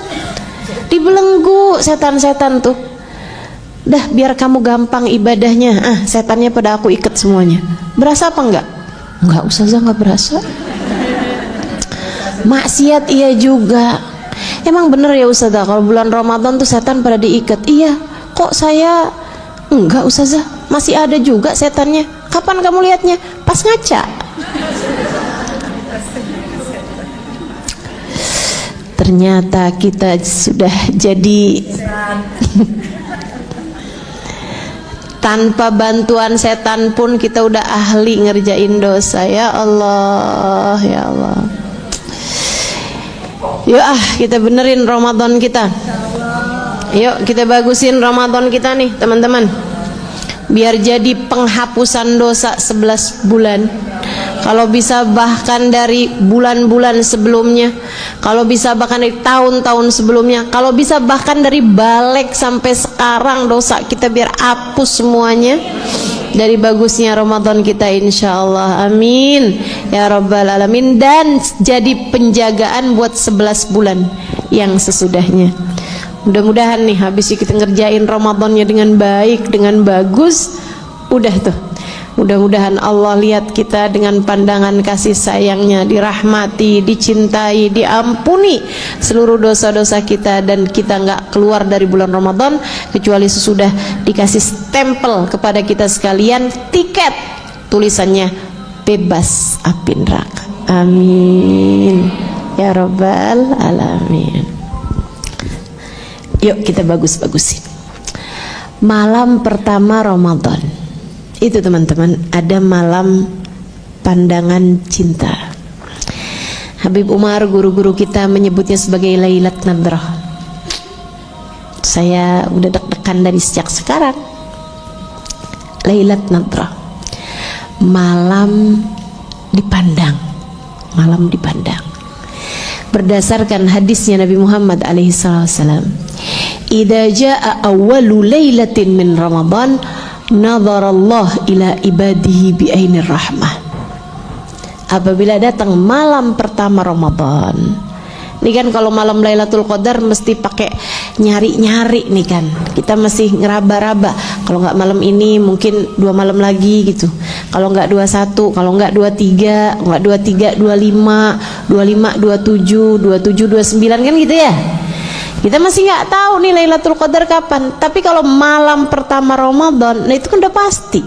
dibelenggu setan-setan tuh. Dah biar kamu gampang ibadahnya, setannya pada aku ikat semuanya. Berasa apa enggak? Enggak, Ustazah, enggak berasa. Maksiat iya juga. Emang bener ya Ustazah kalau bulan Ramadan tuh setan pada diikat? Iya. Kok saya enggak Ustazah? Masih ada juga setannya. Kapan kamu lihatnya? Pas ngaca. Ternyata kita sudah jadi tanpa bantuan setan pun kita udah ahli ngerjain dosa. Ya Allah, ya Allah. Yuk kita benerin Ramadan kita. Yuk kita bagusin Ramadan kita nih teman-teman, biar jadi penghapusan dosa 11 bulan. Kalau bisa bahkan dari bulan-bulan sebelumnya, kalau bisa bahkan dari tahun-tahun sebelumnya, kalau bisa bahkan dari balik sampai sekarang dosa kita biar hapus semuanya dari bagusnya Ramadan kita insyaallah. Amin ya rabbal alamin. Dan jadi penjagaan buat 11 bulan yang sesudahnya. Mudah-mudahan nih habis kita ngerjain Ramadannya dengan baik, dengan bagus, udah tuh. Mudah-mudahan Allah lihat kita dengan pandangan kasih sayangnya, dirahmati, dicintai, diampuni seluruh dosa-dosa kita, dan kita nggak keluar dari bulan Ramadan kecuali sesudah dikasih stempel kepada kita sekalian, tiket tulisannya bebas api neraka. Amin ya rabbal alamin. Yuk kita bagus-bagusin malam pertama Ramadan. Itu teman-teman, ada malam pandangan cinta. Habib Umar, guru-guru kita menyebutnya sebagai Lailat Nadrah. Saya udah deg-degan dari sejak sekarang. Lailat Nadrah, malam dipandang, malam dipandang. Berdasarkan hadisnya Nabi Muhammad alaihissalam, idza jaa awwalu lailatin min Ramadan nadharallah ila ibadihi bi'ainir rahmah. Apabila datang malam pertama Ramadan, ini kan kalau malam Lailatul Qadar mesti pakai nyari-nyari nih kan, kita masih ngeraba-raba. Kalau nggak malam ini mungkin 2 malam lagi gitu. Kalau nggak 21, kalau nggak 23, nggak 23, 25, 25, 27, 27, 29 kan gitu ya. Kita masih nggak tahu nih Lailatul Qadar kapan. Tapi kalau malam pertama Ramadan, nah itu kan udah pasti.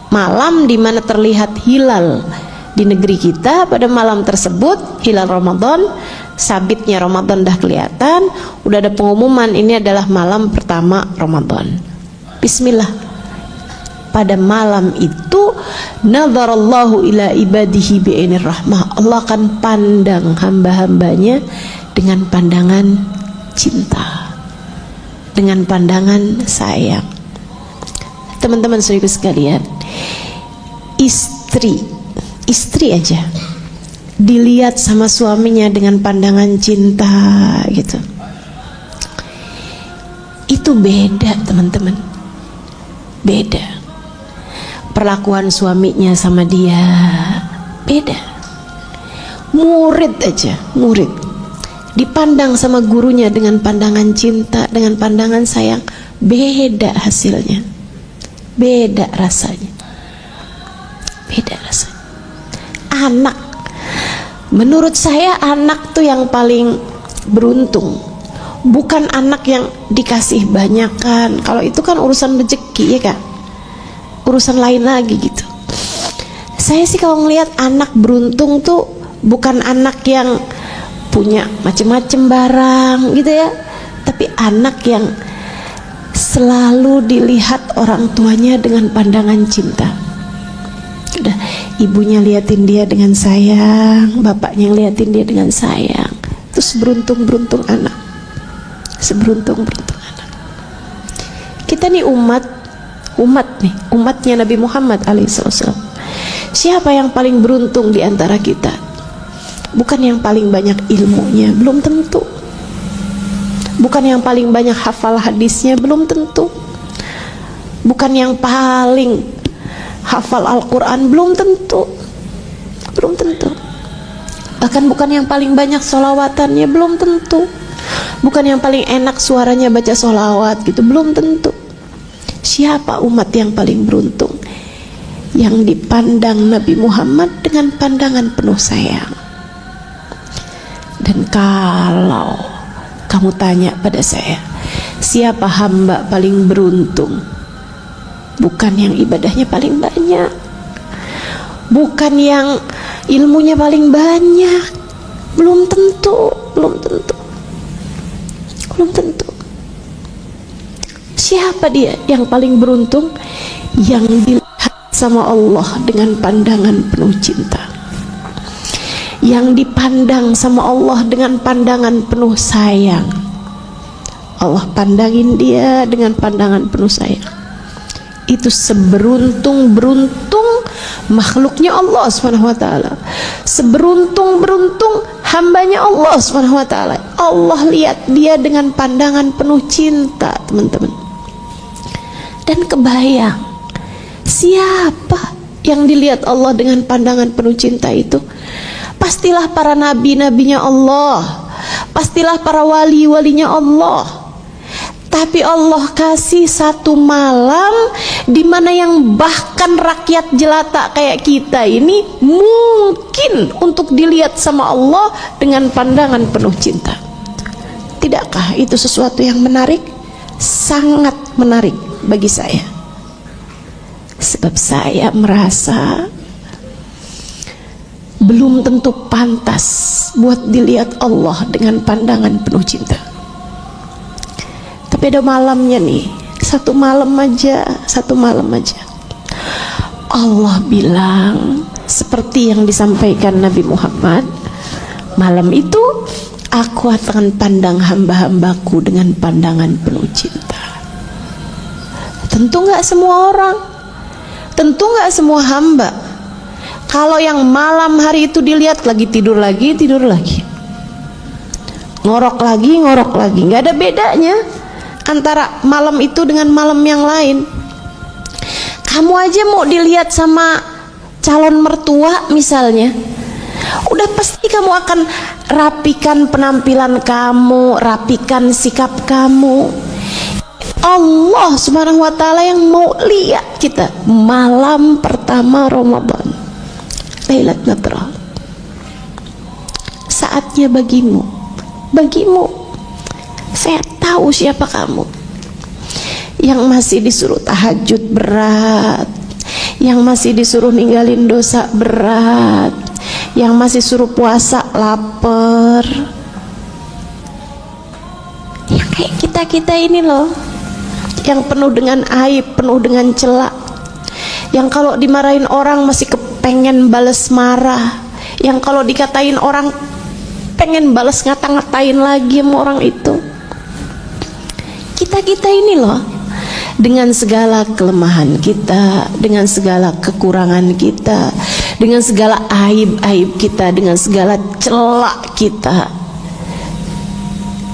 Malam dimana terlihat hilal di negeri kita pada malam tersebut, hilal Ramadan, sabitnya Ramadan dah kelihatan, udah ada pengumuman ini adalah malam pertama Ramadan. Bismillah. Pada malam itu nadharallahu ila ibadihi bi'ainir rahmah. Allah akan pandang hamba-hambanya dengan pandangan cinta, dengan pandangan sayang. Teman-teman saudara sekalian, istri aja dilihat sama suaminya dengan pandangan cinta gitu, itu beda teman-teman, beda. Perlakuan suaminya sama dia beda. Murid aja, murid dipandang sama gurunya dengan pandangan cinta, dengan pandangan sayang, beda hasilnya, beda rasanya, beda rasanya. Anak, menurut saya anak tuh yang paling beruntung, bukan anak yang dikasih banyakan. Kalau itu kan urusan rezeki ya kak, urusan lain lagi gitu. Saya sih kalau ngelihat anak beruntung tuh bukan anak yang punya macam-macam barang gitu ya, tapi anak yang selalu dilihat orang tuanya dengan pandangan cinta. Udah, ibunya liatin dia dengan sayang, bapaknya liatin dia dengan sayang. Terus seberuntung-beruntung anak, seberuntung-beruntung anak. Kita nih umatnya Nabi Muhammad alaihissalam. Siapa yang paling beruntung di antara kita? Bukan yang paling banyak ilmunya, belum tentu. Bukan yang paling banyak hafal hadisnya, belum tentu. Bukan yang paling hafal Al-Quran, belum tentu. Belum tentu. Bahkan bukan yang paling banyak sholawatannya, belum tentu. Bukan yang paling enak suaranya baca sholawat gitu, belum tentu. Siapa umat yang paling beruntung? Yang dipandang Nabi Muhammad dengan pandangan penuh sayang. Dan kalau kamu tanya pada saya, siapa hamba paling beruntung? Bukan yang ibadahnya paling banyak, bukan yang ilmunya paling banyak, belum tentu, belum tentu, belum tentu. Siapa dia yang paling beruntung? Yang dilihat sama Allah dengan pandangan penuh cinta, yang dipandang sama Allah dengan pandangan penuh sayang. Allah pandangin dia dengan pandangan penuh sayang. Itu seberuntung-beruntung makhluknya Allah SWT, seberuntung-beruntung hambanya Allah SWT. Allah lihat dia dengan pandangan penuh cinta, teman-teman. Dan kebayang siapa yang dilihat Allah dengan pandangan penuh cinta itu? Pastilah para nabi-nabinya Allah, pastilah para wali-walinya Allah. Tapi Allah kasih satu malam di mana yang bahkan rakyat jelata kayak kita ini mungkin untuk dilihat sama Allah dengan pandangan penuh cinta. Tidakkah itu sesuatu yang menarik? Sangat menarik bagi saya. Sebab saya merasa belum tentu pantas buat dilihat Allah dengan pandangan penuh cinta. Tapi ada malamnya nih, satu malam aja Allah bilang seperti yang disampaikan Nabi Muhammad, malam itu aku akan pandang hamba-hambaku dengan pandangan penuh cinta. Tentu nggak semua orang, tentu nggak semua hamba. Kalau yang malam hari itu dilihat lagi, tidur lagi, ngorok lagi, nggak ada bedanya antara malam itu dengan malam yang lain. Kamu aja mau dilihat sama calon mertua misalnya, udah pasti kamu akan rapikan penampilan kamu, rapikan sikap kamu. Allah Subhanahu wa ta'ala yang mau lihat kita malam pertama Ramadan, Lailat Nadrah. Saatnya bagimu. Saya tahu siapa kamu yang masih disuruh tahajud berat, yang masih disuruh ninggalin dosa berat, yang masih suruh puasa lapar. Yang kayak kita ini loh, yang penuh dengan aib, penuh dengan cela, yang kalau dimarahin orang masih kepengen bales marah, yang kalau dikatain orang pengen bales ngata-ngatain lagi sama orang itu. Kita ini loh, dengan segala kelemahan kita, dengan segala kekurangan kita, dengan segala aib-aib kita, dengan segala celak kita,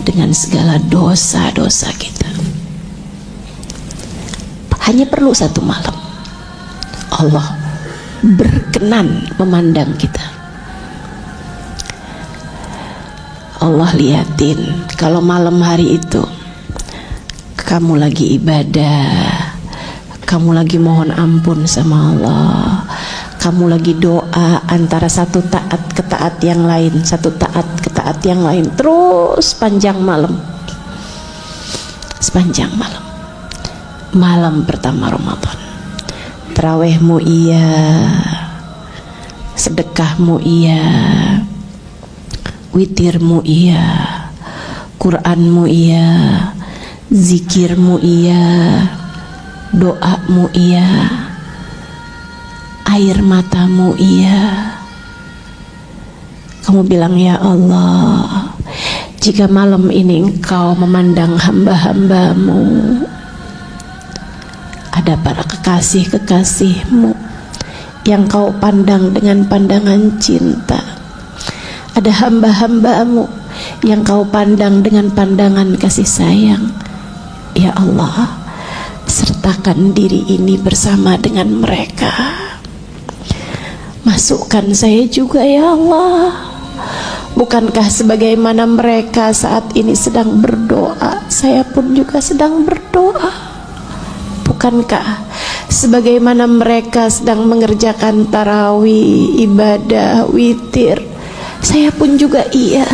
dengan segala dosa-dosa kita, hanya perlu satu malam Allah berkenan memandang kita. Allah liatin kalau malam hari itu kamu lagi ibadah, kamu lagi mohon ampun sama Allah, kamu lagi doa antara satu taat ke taat yang lain, satu taat ke taat yang lain, terus sepanjang malam, malam pertama Ramadan. Tarawihmu iya, sedekahmu iya, witirmu iya, Qur'anmu iya, zikirmu iya, doamu iya, air matamu iya. Kamu bilang, ya Allah, jika malam ini Engkau memandang hamba-hambamu, ada para kekasih-kekasihmu yang Kau pandang dengan pandangan cinta, ada hamba-hambamu yang Kau pandang dengan pandangan kasih sayang, ya Allah, sertakan diri ini bersama dengan mereka. Masukkan saya juga, ya Allah. Bukankah sebagaimana mereka saat ini sedang berdoa, saya pun juga sedang berdoa? Bukankah sebagaimana mereka sedang mengerjakan tarawih, ibadah, witir, saya pun juga iya?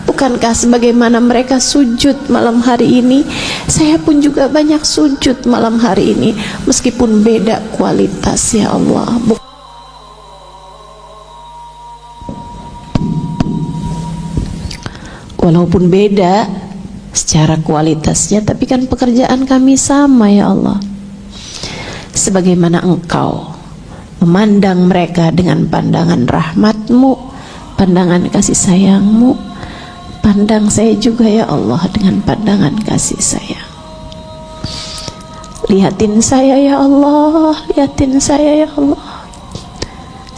Bukankah sebagaimana mereka sujud malam hari ini, saya pun juga banyak sujud malam hari ini, meskipun beda kualitas, ya Allah. Walaupun beda secara kualitasnya, tapi kan pekerjaan kami sama, ya Allah. Sebagaimana Engkau memandang mereka dengan pandangan rahmat-Mu, pandangan kasih sayang-Mu, pandang saya juga, ya Allah, dengan pandangan kasih sayang. Lihatin saya, ya Allah, lihatin saya, ya Allah,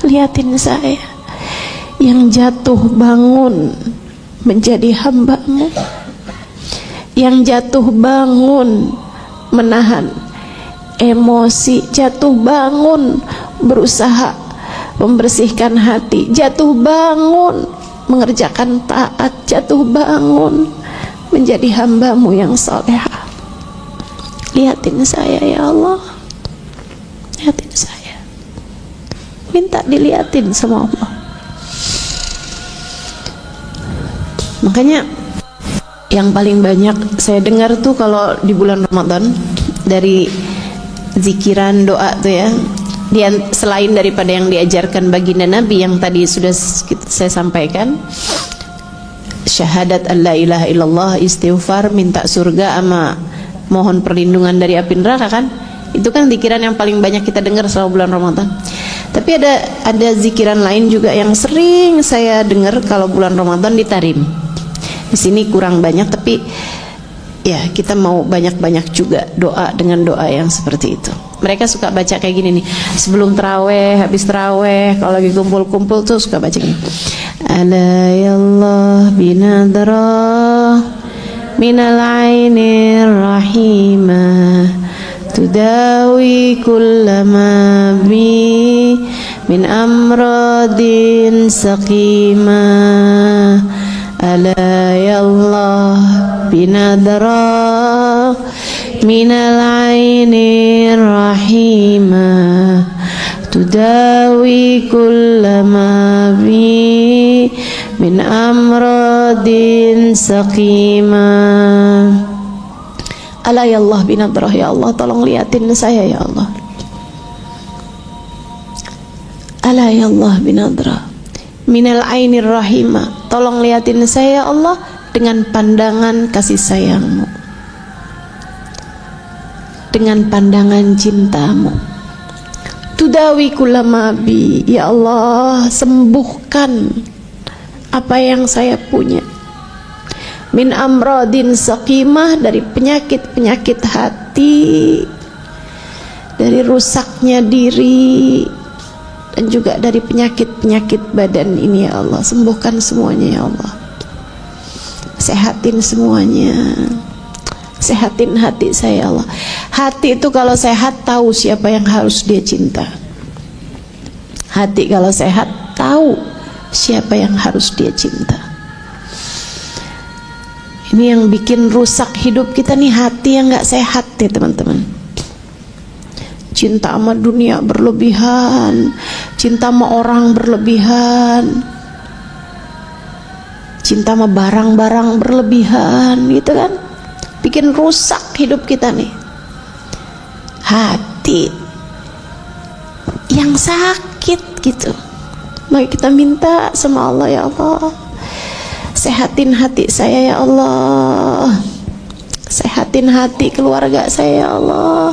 lihatin saya yang jatuh bangun menjadi hamba-Mu, yang jatuh bangun menahan emosi, jatuh bangun berusaha membersihkan hati, jatuh bangun mengerjakan taat, jatuh bangun menjadi hamba-Mu yang salehah. Lihatin saya, ya Allah, lihatin saya, minta dilihatin sama Allah. Makanya yang paling banyak saya dengar tuh kalau di bulan Ramadan dari zikiran, doa tuh ya, selain daripada yang diajarkan baginda Nabi yang tadi sudah saya sampaikan, syahadat an la ilaha illallah, istighfar, minta surga, sama mohon perlindungan dari api neraka kan, itu kan zikiran yang paling banyak kita dengar selama bulan Ramadan. Tapi ada zikiran lain juga yang sering saya dengar kalau bulan Ramadan di Tarim. Di sini kurang banyak, tapi ya kita mau banyak-banyak juga doa dengan doa yang seperti itu. Mereka suka baca kayak gini nih, sebelum terawih, habis terawih, kalau lagi kumpul-kumpul tuh suka baca gini. Ala yallah binadrah minal ainir rahimah tudawi kullama bi min amradin saqimah. Ala yallah binadra minal ainir rahimah tudawi kullama bi min amradin saqimah. Ala yallah binadra, ya Allah, tolong liatin saya, ya Allah. Ala yallah binadra minal ainir rahimah, tolong liatin saya, ya Allah, dengan pandangan kasih sayang-Mu, dengan pandangan cinta-Mu. Tudawi kullama bi, ya Allah, sembuhkan apa yang saya punya. Min amradin saqimah, dari penyakit-penyakit hati, dari rusaknya diri, dan juga dari penyakit-penyakit badan ini, ya Allah. Sembuhkan semuanya, ya Allah. Sehatin semuanya. Sehatin hati saya, ya Allah. Hati itu kalau sehat tahu siapa yang harus dia cinta. Hati kalau sehat tahu siapa yang harus dia cinta. Ini yang bikin rusak hidup kita nih, hati yang gak sehat ya teman-teman. Cinta sama dunia berlebihan, cinta sama orang berlebihan, cinta sama barang-barang berlebihan, gitu kan, bikin rusak hidup kita nih. Hati yang sakit gitu. Mari kita minta sama Allah, ya Allah, Sehatin hati saya ya Allah, sehatin hati keluarga saya ya Allah,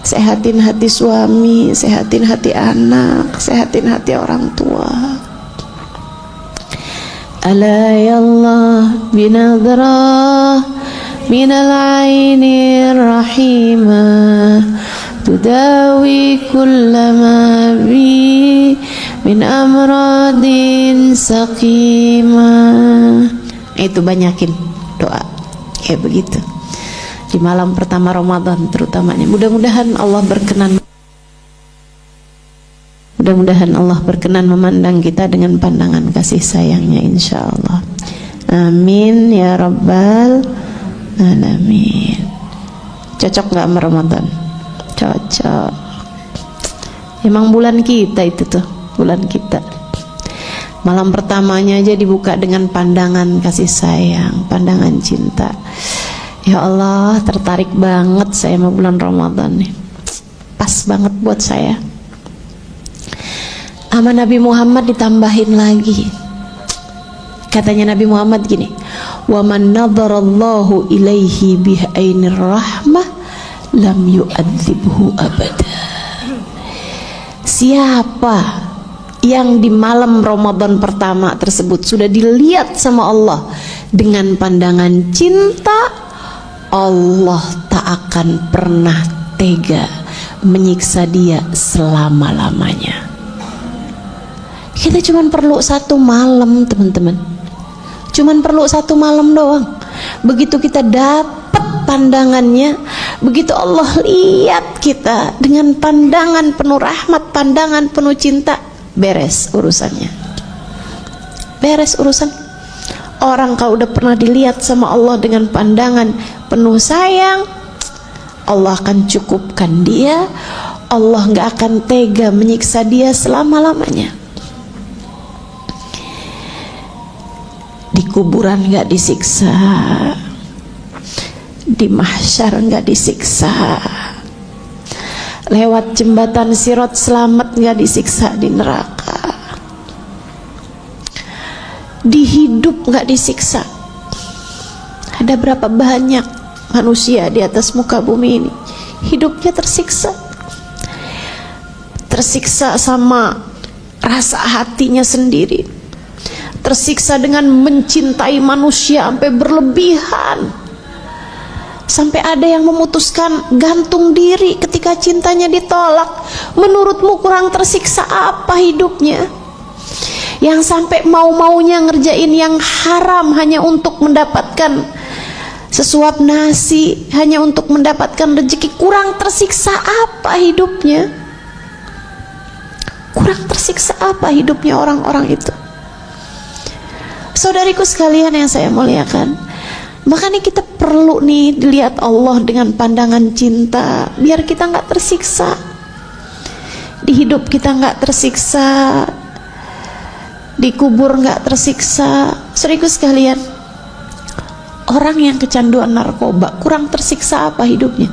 sehatin hati suami, sehatin hati anak, sehatin hati orang tua. Ala ya Allah binadrah minal ainir rahimah tudawi kullama bi min amradin saqimah. Itu banyakin doa kayak begitu di malam pertama Ramadan terutamanya. Mudah-mudahan Allah berkenan memandang kita dengan pandangan kasih sayangnya, insyaallah. Amin ya rabbal alamin. Cocok nggak sama Ramadan? Cocok. Emang bulan kita itu tuh, bulan kita. Malam pertamanya aja dibuka dengan pandangan kasih sayang, pandangan cinta. Ya Allah, tertarik banget saya sama bulan Ramadan nih. Pas banget buat saya. Sama Nabi Muhammad ditambahin lagi. Katanya Nabi Muhammad gini, wa man nadharallahu ilaihi bi'ainir rahmah lam yu'adzibhu abada. Siapa yang di malam Ramadan pertama tersebut sudah dilihat sama Allah dengan pandangan cinta, Allah tak akan pernah tega menyiksa dia selama-lamanya. Kita cuma perlu satu malam, teman-teman. Cuman perlu satu malam doang. Begitu kita dapat pandangannya, begitu Allah lihat kita dengan pandangan penuh rahmat, pandangan penuh cinta, beres urusannya. Beres urusan. Orang kalau udah pernah dilihat sama Allah dengan pandangan penuh sayang, Allah akan cukupkan dia. Allah nggak akan tega menyiksa dia selama-lamanya. Di kuburan nggak disiksa, di mahsyar nggak disiksa, lewat jembatan Sirat selamat nggak disiksa di neraka, di hidup nggak disiksa. Ada berapa banyak manusia di atas muka bumi ini hidupnya tersiksa, tersiksa sama rasa hatinya sendiri, tersiksa dengan mencintai manusia sampai berlebihan, sampai ada yang memutuskan gantung diri ketika cintanya ditolak. Menurutmu kurang tersiksa apa hidupnya? Yang sampai mau-maunya ngerjain yang haram hanya untuk mendapatkan sesuap nasi, hanya untuk mendapatkan rezeki, kurang tersiksa apa hidupnya? Kurang tersiksa apa hidupnya orang-orang itu? Saudariku sekalian yang saya muliakan, makanya kita perlu nih dilihat Allah dengan pandangan cinta, biar kita nggak tersiksa di hidup, kita nggak tersiksa di kubur, nggak tersiksa. Saudariku sekalian, orang yang kecanduan narkoba kurang tersiksa apa hidupnya?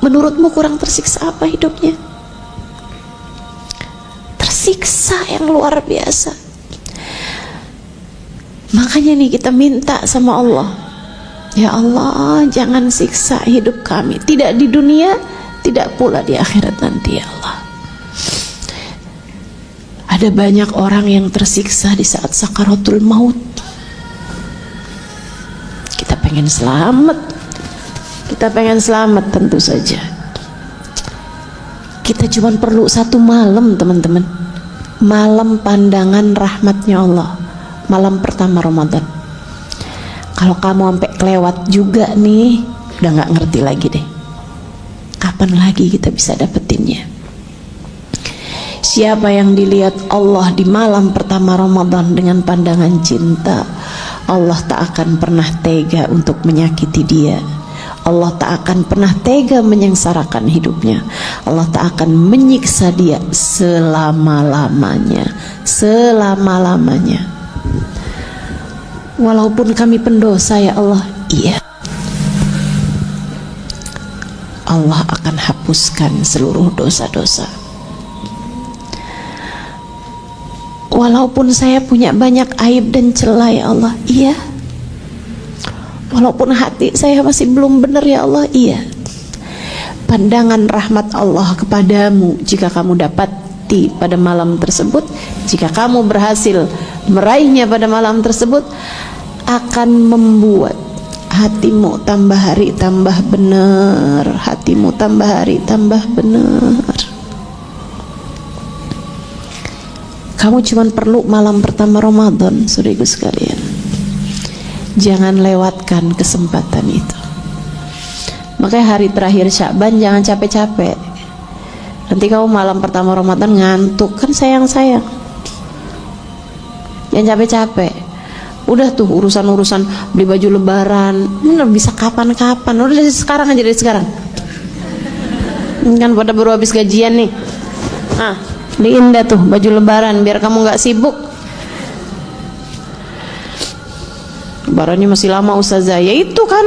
Menurutmu kurang tersiksa apa hidupnya? Tersiksa yang luar biasa. Makanya nih kita minta sama Allah, ya Allah jangan siksa hidup kami, tidak di dunia, tidak pula di akhirat nanti ya Allah. Ada banyak orang yang tersiksa di saat sakaratul maut. Kita pengen selamat, kita pengen selamat tentu saja. Kita cuma perlu satu malam, teman-teman, malam pandangan rahmatnya Allah, malam pertama Ramadan. Kalau kamu sampai kelewat juga nih, udah nggak ngerti lagi deh kapan lagi kita bisa dapetinnya. Siapa yang dilihat Allah di malam pertama Ramadan dengan pandangan cinta, Allah tak akan pernah tega untuk menyakiti dia. Allah tak akan pernah tega menyengsarakan hidupnya. Allah tak akan menyiksa dia selama-lamanya, selama-lamanya. Walaupun kami pendosa ya Allah, iya, Allah akan hapuskan seluruh dosa-dosa. walaupun saya punya banyak aib dan celah ya Allah, iya. Walaupun hati saya masih belum benar ya Allah, iya. Pandangan rahmat Allah kepadamu jika kamu dapati pada malam tersebut, jika kamu berhasil meraihnya pada malam tersebut, akan membuat hatimu tambah hari tambah benar, hatimu tambah hari tambah benar. Kamu cuma perlu malam pertama Ramadan, saudaraku sekalian. Jangan lewatkan kesempatan itu. Makanya hari terakhir Sya'ban jangan capek-capek. Nanti kamu malam pertama Ramadan ngantuk, kan sayang-sayang. Jangan capek-capek. Udah tuh urusan-urusan beli baju lebaran, bener bisa kapan-kapan. Udah dari sekarang aja, dari sekarang. Kan pada baru habis gajian nih. Beliin dah tuh baju lebaran biar kamu nggak sibuk. Lebarannya masih lama Ustazah. Ya itu kan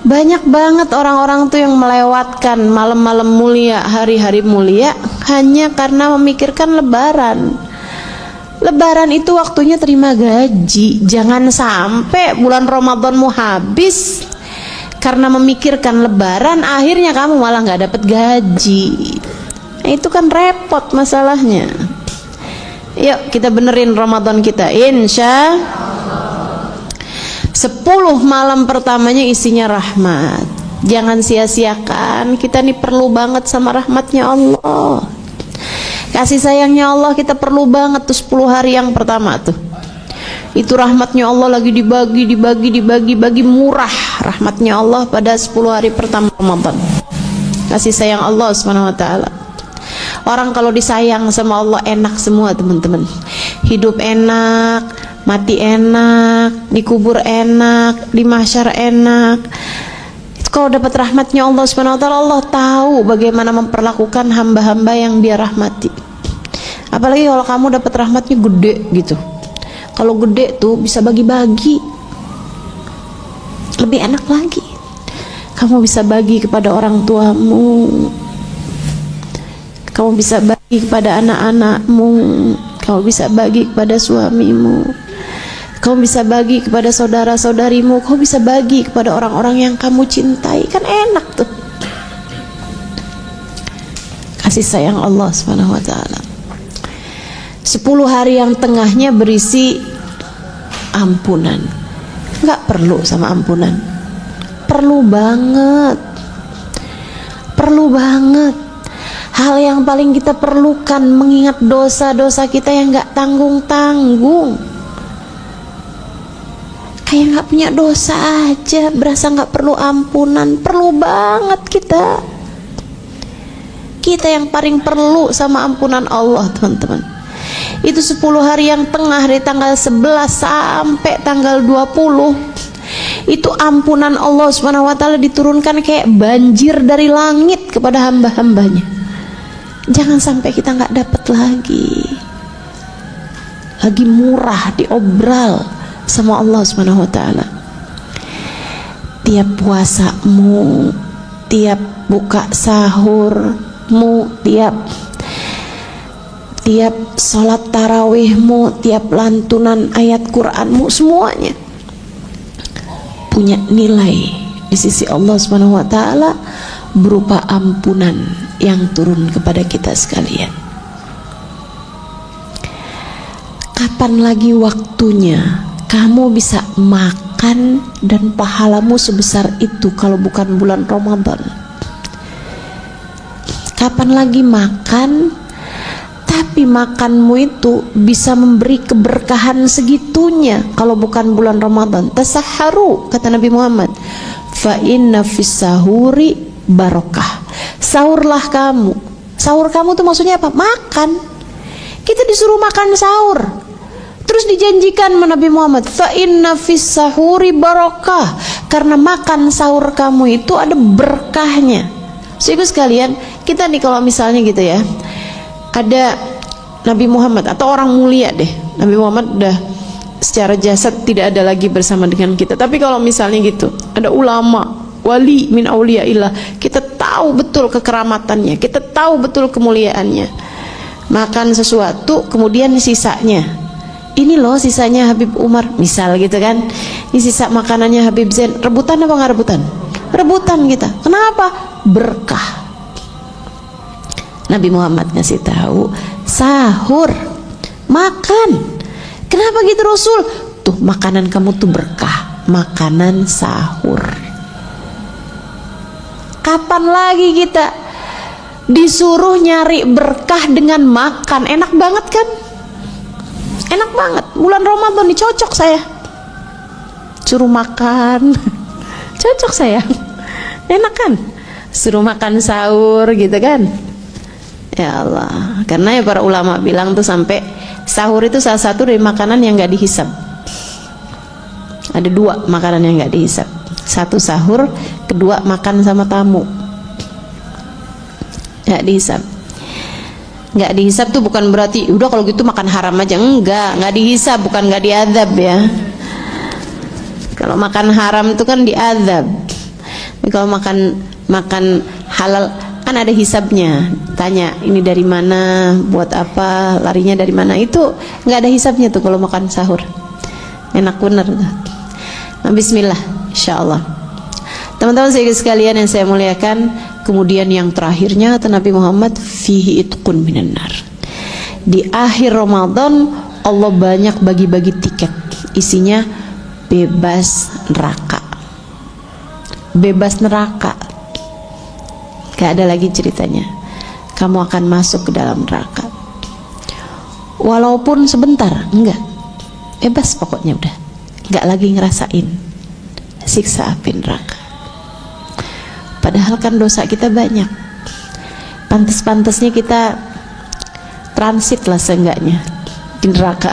banyak banget orang-orang tuh yang melewatkan malam-malam mulia, hari-hari mulia hanya karena memikirkan lebaran. Lebaran itu waktunya terima gaji. Jangan sampai bulan Ramadanmu habis karena memikirkan lebaran, akhirnya kamu malah nggak dapat gaji. Nah, itu kan repot masalahnya. Yuk kita benerin Ramadan kita, insya 10 malam pertamanya isinya rahmat. Jangan sia-siakan, kita nih perlu banget sama rahmatnya Allah. Kasih sayangnya Allah kita perlu banget tuh 10 hari yang pertama tuh. Itu rahmatnya Allah lagi dibagi murah. Rahmatnya Allah pada 10 hari pertama Ramadan. Kasih sayang Allah Subhanahu wa taala. Orang kalau disayang sama Allah enak semua teman-teman. Hidup enak, mati enak, dikubur enak, di mahsyar enak. Kalau dapat rahmatnya Allah Subhanahu wa taala, Allah tahu bagaimana memperlakukan hamba-hamba yang Dia rahmati. Apalagi kalau kamu dapat rahmatnya gede gitu. Kalau gede tuh bisa bagi-bagi. Lebih enak lagi. Kamu bisa bagi kepada orang tuamu. Kamu bisa bagi kepada anak-anakmu. Kamu bisa bagi kepada suamimu. Kamu bisa bagi kepada saudara-saudarimu. Kamu bisa bagi kepada orang-orang yang kamu cintai. Kan enak tuh. Kasih sayang Allah Subhanahu wa taala. 10 hari yang tengahnya berisi ampunan. Enggak perlu sama ampunan. Perlu banget. Perlu banget. Hal yang paling kita perlukan mengingat dosa-dosa kita yang enggak tanggung-tanggung. Kayak nggak punya dosa aja, berasa nggak perlu ampunan. Perlu banget kita yang paling perlu sama ampunan Allah teman-teman. Itu 10 hari yang tengah dari tanggal 11 sampai tanggal 20, itu ampunan Allah Subhanahu wa taala diturunkan kayak banjir dari langit kepada hamba-hambanya. Jangan sampai kita nggak dapat lagi murah diobral sama Allah Subhanahu wa taala. Tiap puasamu, tiap buka sahurmu, tiap sholat tarawihmu, tiap lantunan ayat Qur'anmu, semuanya punya nilai di sisi Allah Subhanahu wa taala berupa ampunan yang turun kepada kita sekalian. Kapan lagi waktunya kamu bisa makan dan pahalamu sebesar itu kalau bukan bulan Ramadan? Kapan lagi makan tapi makanmu itu bisa memberi keberkahan segitunya kalau bukan bulan Ramadan? Tasahharu, kata Nabi Muhammad, fa inna fis sahuri barokah. Sahurlah kamu. Sahur kamu tuh maksudnya apa? Makan. Kita disuruh makan sahur. Terus dijanjikan Nabi Muhammad, fa inna fis sahuri barokah, karena makan sahur kamu itu ada berkahnya. Saudara sekalian, kita nih kalau misalnya gitu ya, ada Nabi Muhammad atau orang mulia deh, Nabi Muhammad udah secara jasad tidak ada lagi bersama dengan kita, tapi kalau misalnya gitu ada ulama, wali min auliyaillah, kita tahu betul kekeramatannya, kita tahu betul kemuliaannya. makan sesuatu kemudian sisanya, ini loh sisanya Habib Umar misal gitu kan, ini sisa makanannya Habib Zain, rebutan apa nggak rebutan? Rebutan kita. Kenapa? Berkah. Nabi Muhammad ngasih tahu, sahur, makan. Kenapa gitu Rasul? Tuh makanan kamu tuh berkah, makanan sahur. Kapan lagi kita disuruh nyari berkah dengan makan? Enak banget kan? Enak banget. Bulan Ramadan nih cocok saya. Suruh makan. Cocok saya. Enak kan? Suruh makan sahur gitu kan? Ya Allah, karena ya para ulama bilang tuh sampai sahur itu salah satu dari makanan yang nggak dihisab. Ada dua makanan yang nggak dihisab. Satu sahur, kedua makan sama tamu. Nggak dihisab. Nggak dihisab tuh bukan berarti udah kalau gitu makan haram aja, nggak dihisab, bukan nggak diadab ya. Kalau makan haram itu kan diadab. Tapi kalau makan halal kan ada hisabnya. Tanya ini dari mana, buat apa, larinya dari mana, itu nggak ada hisabnya tuh kalau makan sahur. Enak bener. Nah, bismillah, insyaallah. Teman-teman sekalian yang saya muliakan, kemudian yang terakhirnya kata Nabi Muhammad, fihi itqun minan nar. Di akhir Ramadan Allah banyak bagi-bagi tiket, isinya bebas neraka. Bebas neraka. Gak ada lagi ceritanya kamu akan masuk ke dalam neraka, walaupun sebentar, enggak, bebas pokoknya, udah enggak lagi ngerasain siksa api neraka. Padahal kan dosa kita banyak, pantas-pantasnya kita transit lah seenggaknya di neraka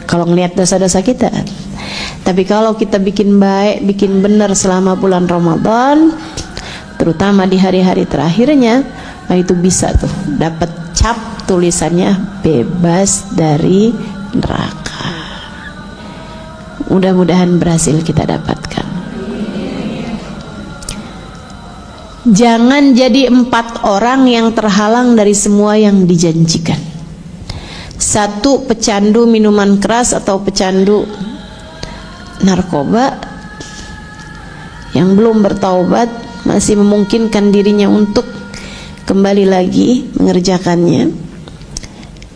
kalau ngelihat dosa-dosa kita. Tapi kalau kita bikin baik, bikin benar selama bulan Ramadan, terutama di hari-hari terakhirnya, nah itu bisa tuh dapat cap tulisannya bebas dari neraka. Mudah-mudahan berhasil kita dapatkan. Jangan jadi 4 orang yang terhalang dari semua yang dijanjikan. 1, pecandu minuman keras atau pecandu narkoba yang belum bertaubat, masih memungkinkan dirinya untuk kembali lagi mengerjakannya,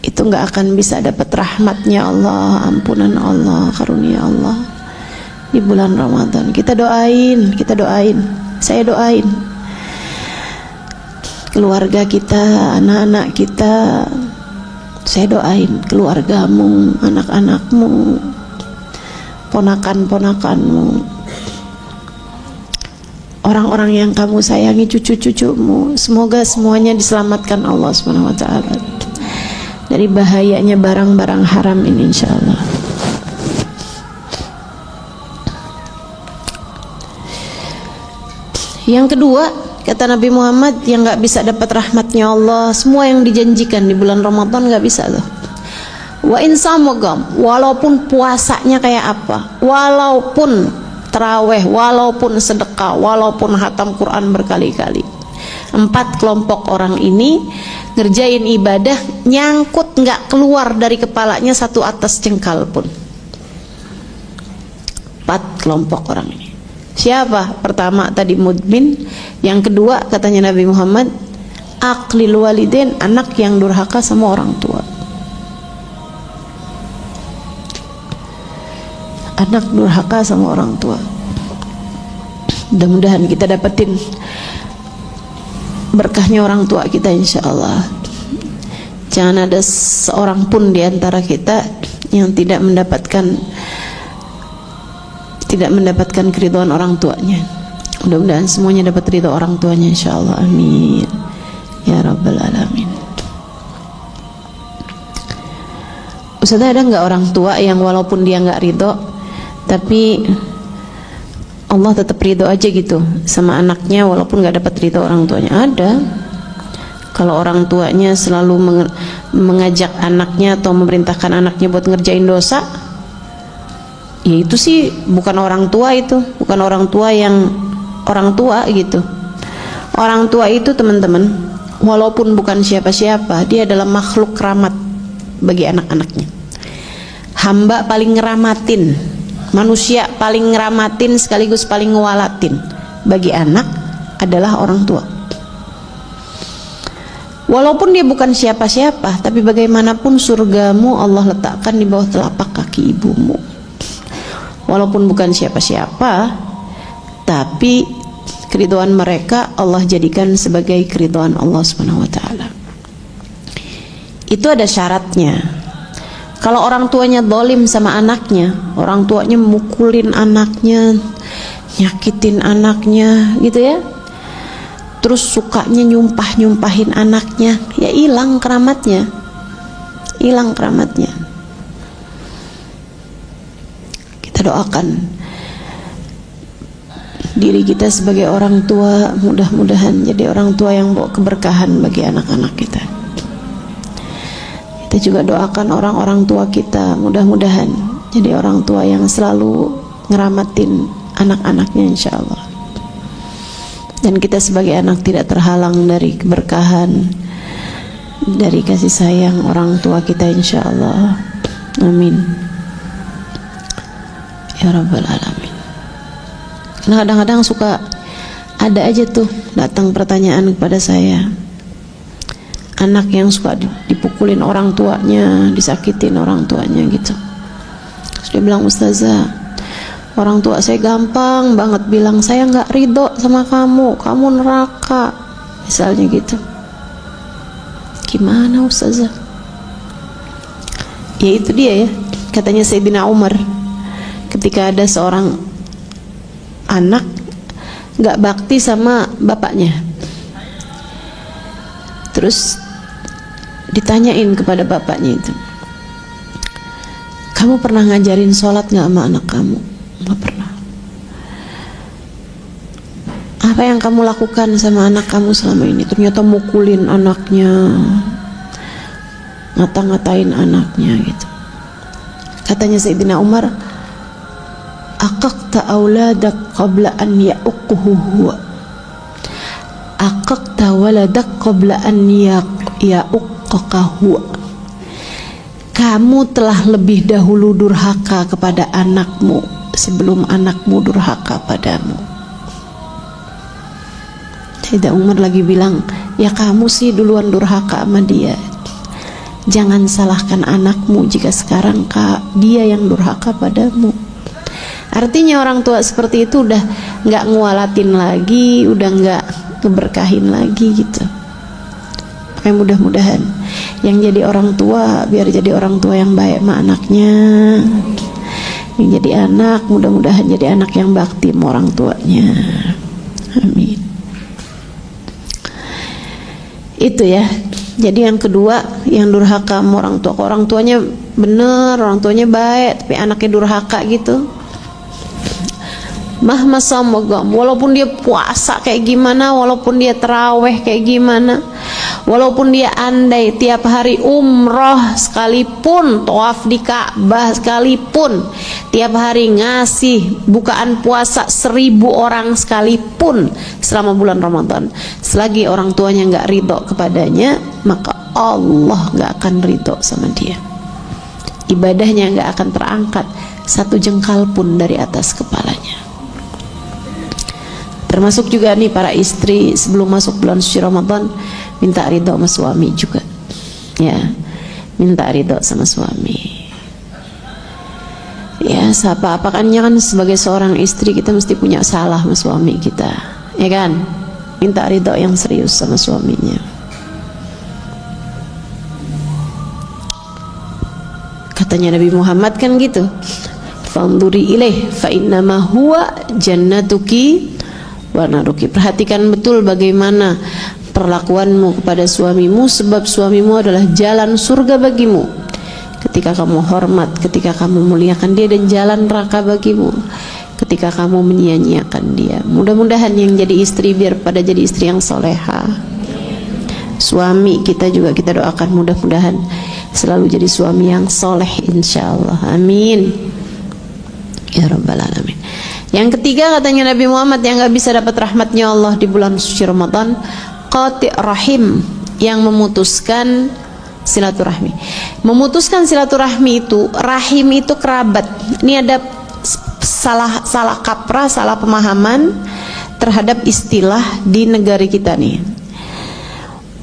itu nggak akan bisa dapat rahmatnya Allah, ampunan Allah, karunia Allah di bulan Ramadan. Kita doain, saya doain keluarga kita, anak-anak kita, saya doain keluargamu, anak-anakmu, ponakan-ponakanmu, orang-orang yang kamu sayangi, cucu-cucumu, semoga semuanya diselamatkan Allah Subhanahu wa taala dari bahayanya barang-barang haram ini insyaallah. Yang kedua, kata Nabi Muhammad, yang nggak bisa dapat rahmatnya Allah, semua yang dijanjikan di bulan Ramadan nggak bisa loh. Wa insamogam, walaupun puasanya kayak apa, walaupun terawih, walaupun sedekah, walaupun khatam Quran berkali-kali, 4 kelompok orang ini ngerjain ibadah nyangkut nggak keluar dari kepalanya 1 atas jengkal pun. 4 kelompok orang ini. Siapa? Pertama tadi mudmin, yang kedua katanya Nabi Muhammad, aqlil walidain, anak yang durhaka sama orang tua. Anak durhaka sama orang tua. Mudah-mudahan kita dapetin berkahnya orang tua kita insyaallah. Jangan ada seorang pun di antara kita yang tidak mendapatkan keridhaan orang tuanya. Mudah-mudahan semuanya dapat ridha orang tuanya insyaallah. Amin ya rabbal alamin. Ustaz, ada nggak orang tua yang walaupun dia nggak ridho tapi Allah tetap ridho aja gitu sama anaknya walaupun nggak dapat ridho orang tuanya? Ada. Kalau orang tuanya selalu mengajak anaknya atau memerintahkan anaknya buat ngerjain dosa, ya itu sih bukan orang tua, itu bukan orang tua yang orang tua gitu. Orang tua itu teman-teman, walaupun bukan siapa-siapa, dia adalah makhluk rahmat bagi anak-anaknya. Hamba paling ngeramatin, manusia paling ngeramatin sekaligus paling ngewalatin bagi anak adalah orang tua. Walaupun dia bukan siapa-siapa, tapi bagaimanapun surgamu Allah letakkan di bawah telapak kaki ibumu. Walaupun bukan siapa-siapa, tapi keridhaan mereka Allah jadikan sebagai keridhaan Allah Subhanahu wa taala. Itu ada syaratnya. Kalau orang tuanya zalim sama anaknya, orang tuanya memukulin anaknya, nyakitin anaknya gitu ya, terus sukanya nyumpahin anaknya, ya hilang keramatnya. Hilang keramatnya. Kita doakan diri kita sebagai orang tua, mudah-mudahan jadi orang tua yang bawa keberkahan bagi anak-anak kita. Kita juga doakan orang-orang tua kita, mudah-mudahan jadi orang tua yang selalu ngeramatin anak-anaknya insyaallah. Dan kita sebagai anak tidak terhalang dari keberkahan, dari kasih sayang orang tua kita insyaallah. Amin ya rabbal alamin. Nah, kadang-kadang suka ada aja tuh datang pertanyaan kepada saya, anak yang suka dipukulin orang tuanya, disakitin orang tuanya gitu. Terus dia bilang, ustazah, orang tua saya gampang banget bilang saya nggak ridho sama kamu, kamu neraka, misalnya gitu. Gimana ustazah? Ya itu dia ya, katanya Sayyidina Umar, ketika ada seorang anak gak bakti sama bapaknya, terus ditanyain kepada bapaknya itu, kamu pernah ngajarin sholat gak sama anak kamu? Gak pernah. Apa yang kamu lakukan sama anak kamu selama ini? Ternyata mukulin anaknya, ngata-ngatain anaknya gitu. Katanya Sayyidina Umar, aqaqta auladak qabla an ya'uquhu huwa, aqaqta waladak qabla an ya'uqqaka huwa. Kamu telah lebih dahulu durhaka kepada anakmu sebelum anakmu durhaka padamu. Sayyidina Umar lagi bilang, ya kamu sih duluan durhaka sama dia. Jangan salahkan anakmu jika sekarang dia yang durhaka padamu. Artinya orang tua seperti itu udah nggak ngualatin lagi, udah nggak ngeberkahin lagi gitu. Makanya mudah-mudahan yang jadi orang tua biar jadi orang tua yang baik sama anaknya. Yang jadi anak mudah-mudahan jadi anak yang bakti sama orang tuanya. Amin. Itu ya. Jadi yang kedua, yang durhaka sama orang tua. Orang tuanya bener, orang tuanya baik, tapi anaknya durhaka gitu. Mahmasamogam, walaupun dia puasa kayak gimana, walaupun dia terawih kayak gimana, walaupun dia andai tiap hari umroh sekalipun, tawaf di Ka'bah sekalipun, tiap hari ngasih bukaan puasa 1000 orang sekalipun selama bulan Ramadan, selagi orang tuanya nggak ridho kepadanya, maka Allah nggak akan ridho sama dia. Ibadahnya nggak akan terangkat satu jengkal pun dari atas kepalanya. Termasuk juga nih para istri sebelum masuk bulan suci Ramadan minta ridho sama suami juga, ya, minta ridho sama suami. Ya, apa-apakannya kan sebagai seorang istri kita mesti punya salah sama suami kita, ya kan? Minta ridho yang serius sama suaminya. Katanya Nabi Muhammad kan gitu, fanduri ilaih fa innama huwa jannatuki wa naruki. Perhatikan betul bagaimana perlakuanmu kepada suamimu, sebab suamimu adalah jalan surga bagimu. Ketika kamu hormat, ketika kamu muliakan dia, dan jalan neraka bagimu ketika kamu menyia-nyiakan dia. Mudah-mudahan yang jadi istri biar pada jadi istri yang soleha. Suami kita juga kita doakan mudah-mudahan selalu jadi suami yang soleh insyaallah. Amin ya rabbal alamin. Yang ketiga katanya Nabi Muhammad yang gak bisa dapat rahmatnya Allah di bulan suci Ramadan, qati' rahim, yang memutuskan silaturahmi. Memutuskan silaturahmi itu, rahim itu kerabat. Ini ada salah kaprah, salah pemahaman terhadap istilah di negara kita nih.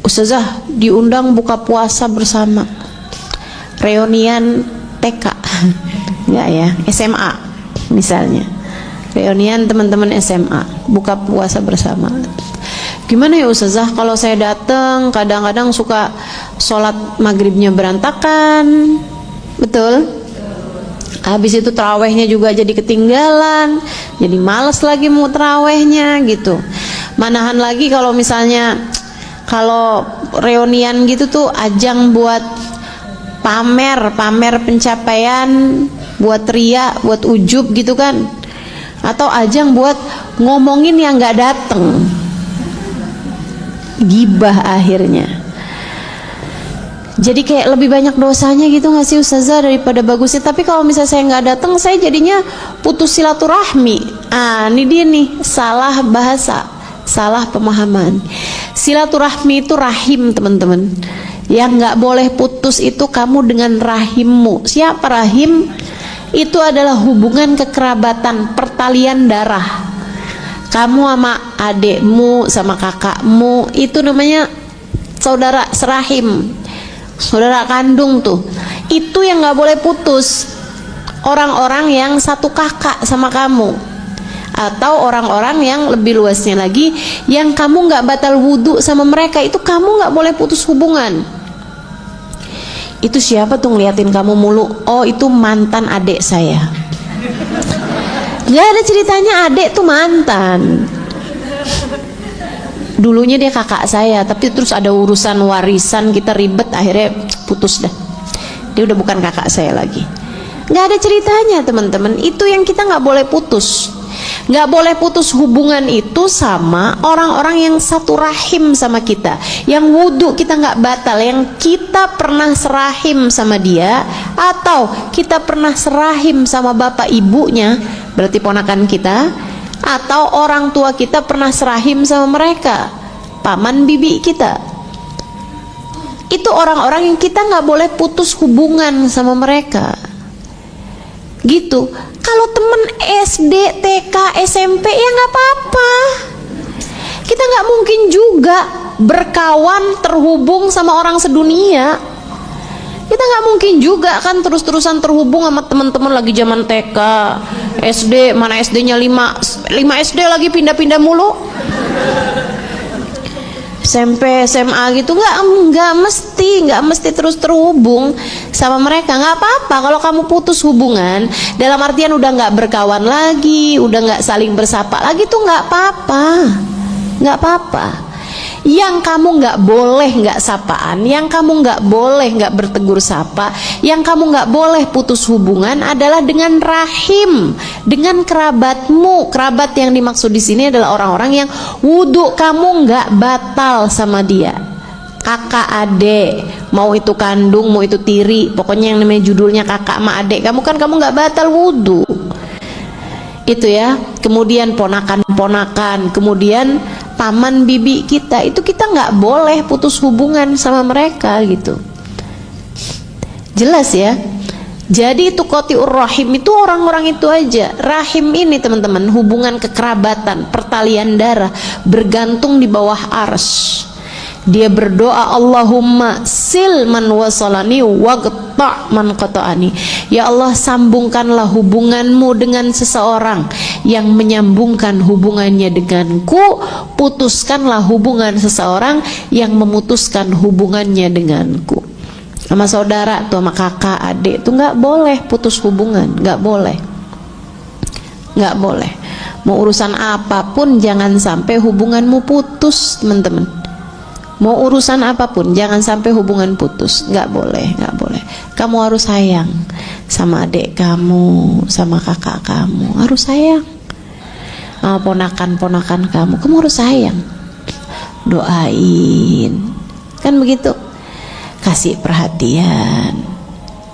Ustazah diundang buka puasa bersama, reunian TK, enggak ya, SMA misalnya, reunian teman-teman SMA buka puasa bersama. Gimana ya Ustazah, kalau saya datang kadang-kadang suka sholat maghribnya berantakan, betul? Habis itu terawihnya juga jadi ketinggalan, jadi males lagi mau terawihnya gitu. Manahan lagi kalau misalnya kalau reunian gitu tuh ajang buat pamer pencapaian, buat ria, buat ujub gitu kan, atau ajang buat ngomongin yang nggak dateng, gibah akhirnya. Jadi kayak lebih banyak dosanya gitu nggak sih Ustazah daripada bagusnya. Tapi kalau misalnya saya nggak datang, saya jadinya putus silaturahmi. Ini dia nih, salah bahasa, salah pemahaman. Silaturahmi itu rahim teman-teman. Yang nggak boleh putus itu kamu dengan rahimmu. Siapa rahim? Itu adalah hubungan kekerabatan, pertalian darah. Kamu sama adekmu, sama kakakmu, itu namanya saudara serahim, saudara kandung tuh. Itu yang nggak boleh putus. Orang-orang yang satu kakak sama kamu, atau orang-orang yang lebih luasnya lagi, yang kamu nggak batal wudhu sama mereka, itu kamu nggak boleh putus hubungan. Itu siapa tuh ngeliatin kamu mulu? Oh, itu mantan adik saya. Gak ada ceritanya adik tuh mantan. Dulunya dia kakak saya, tapi terus ada urusan warisan, kita ribet, akhirnya putus dah. Dia udah bukan kakak saya lagi. Gak ada ceritanya teman-teman. Itu yang kita gak boleh putus. Gak boleh putus hubungan itu sama orang-orang yang satu rahim sama kita, yang wudhu kita gak batal, yang kita pernah serahim sama dia, atau kita pernah serahim sama bapak ibunya, berarti ponakan kita, atau orang tua kita pernah serahim sama mereka, paman bibi kita. Itu orang-orang yang kita gak boleh putus hubungan sama mereka gitu. Kalau temen SD, TK, SMP ya nggak apa-apa. Kita nggak mungkin juga berkawan terhubung sama orang sedunia. Kita nggak mungkin juga kan terus-terusan terhubung sama teman-teman lagi zaman TK, SD, mana SD-nya 5 SD lagi pindah-pindah mulu. SMP, SMA gitu nggak mesti terus terhubung sama mereka. Nggak apa-apa kalau kamu putus hubungan, dalam artian udah nggak berkawan lagi, udah nggak saling bersapa lagi, tuh nggak apa-apa. Yang kamu nggak boleh nggak sapaan, yang kamu nggak boleh nggak bertegur sapa, yang kamu nggak boleh putus hubungan adalah dengan rahim, dengan kerabatmu. Kerabat yang dimaksud di sini adalah orang-orang yang wudhu kamu nggak batal sama dia. Kakak, adik, mau itu kandung, mau itu tiri, pokoknya yang namanya judulnya kakak sama adik kamu kan, kamu nggak batal wudhu. Itu ya. Kemudian ponakan-ponakan, kemudian paman bibi kita, itu kita nggak boleh putus hubungan sama mereka gitu. Jelas ya. Jadi itu qati'ur rahim itu orang-orang itu aja. Rahim ini teman-teman, hubungan kekerabatan, pertalian darah, bergantung di bawah arsy. Dia berdoa, Allahumma sil man wasalani waqta' man qata'ani. Ya Allah, sambungkanlah hubunganmu dengan seseorang yang menyambungkan hubungannya denganku, putuskanlah hubungan seseorang yang memutuskan hubungannya denganku. Sama saudara tuh, sama kakak, adik tuh nggak boleh putus hubungan, nggak boleh. Mau urusan apapun jangan sampai hubunganmu putus, teman-teman. Mau urusan apapun jangan sampai hubungan putus, nggak boleh. Kamu harus sayang sama adik kamu, sama kakak kamu, harus sayang. Sama ponakan-ponakan kamu harus sayang, doain, kan begitu, kasih perhatian,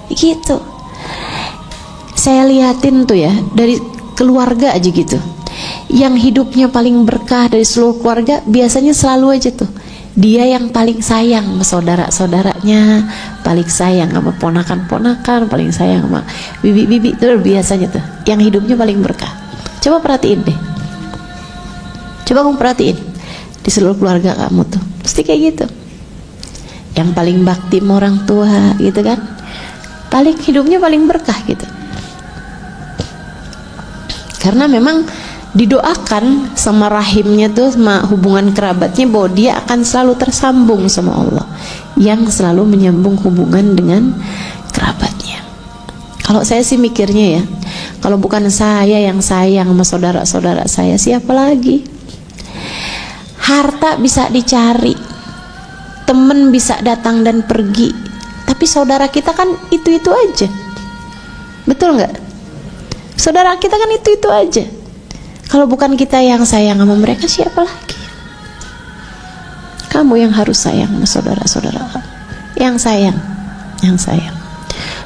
gitu. Saya liatin tuh ya, dari keluarga aja gitu, yang hidupnya paling berkah dari seluruh keluarga biasanya selalu aja tuh dia yang paling sayang sama saudara-saudaranya, paling sayang sama ponakan-ponakan, paling sayang sama bibi-bibi. Itu biasanya tuh yang hidupnya paling berkah. Coba perhatiin deh, coba kamu perhatiin di seluruh keluarga kamu tuh pasti kayak gitu. Yang paling bakti sama orang tua gitu kan, paling hidupnya paling berkah gitu. Karena memang didoakan sama rahimnya tuh, sama hubungan kerabatnya, bahwa dia akan selalu tersambung sama Allah, yang selalu menyambung hubungan dengan kerabatnya. Kalau saya sih mikirnya ya, kalau bukan saya yang sayang sama saudara-saudara saya, siapa lagi? Harta bisa dicari, temen bisa datang dan pergi, tapi saudara kita kan itu-itu aja. Betul nggak? Saudara kita kan itu-itu aja. Kalau bukan kita yang sayang sama mereka, siapa lagi? Kamu yang harus sayang sama saudara-saudara kamu. Yang sayang, yang sayang.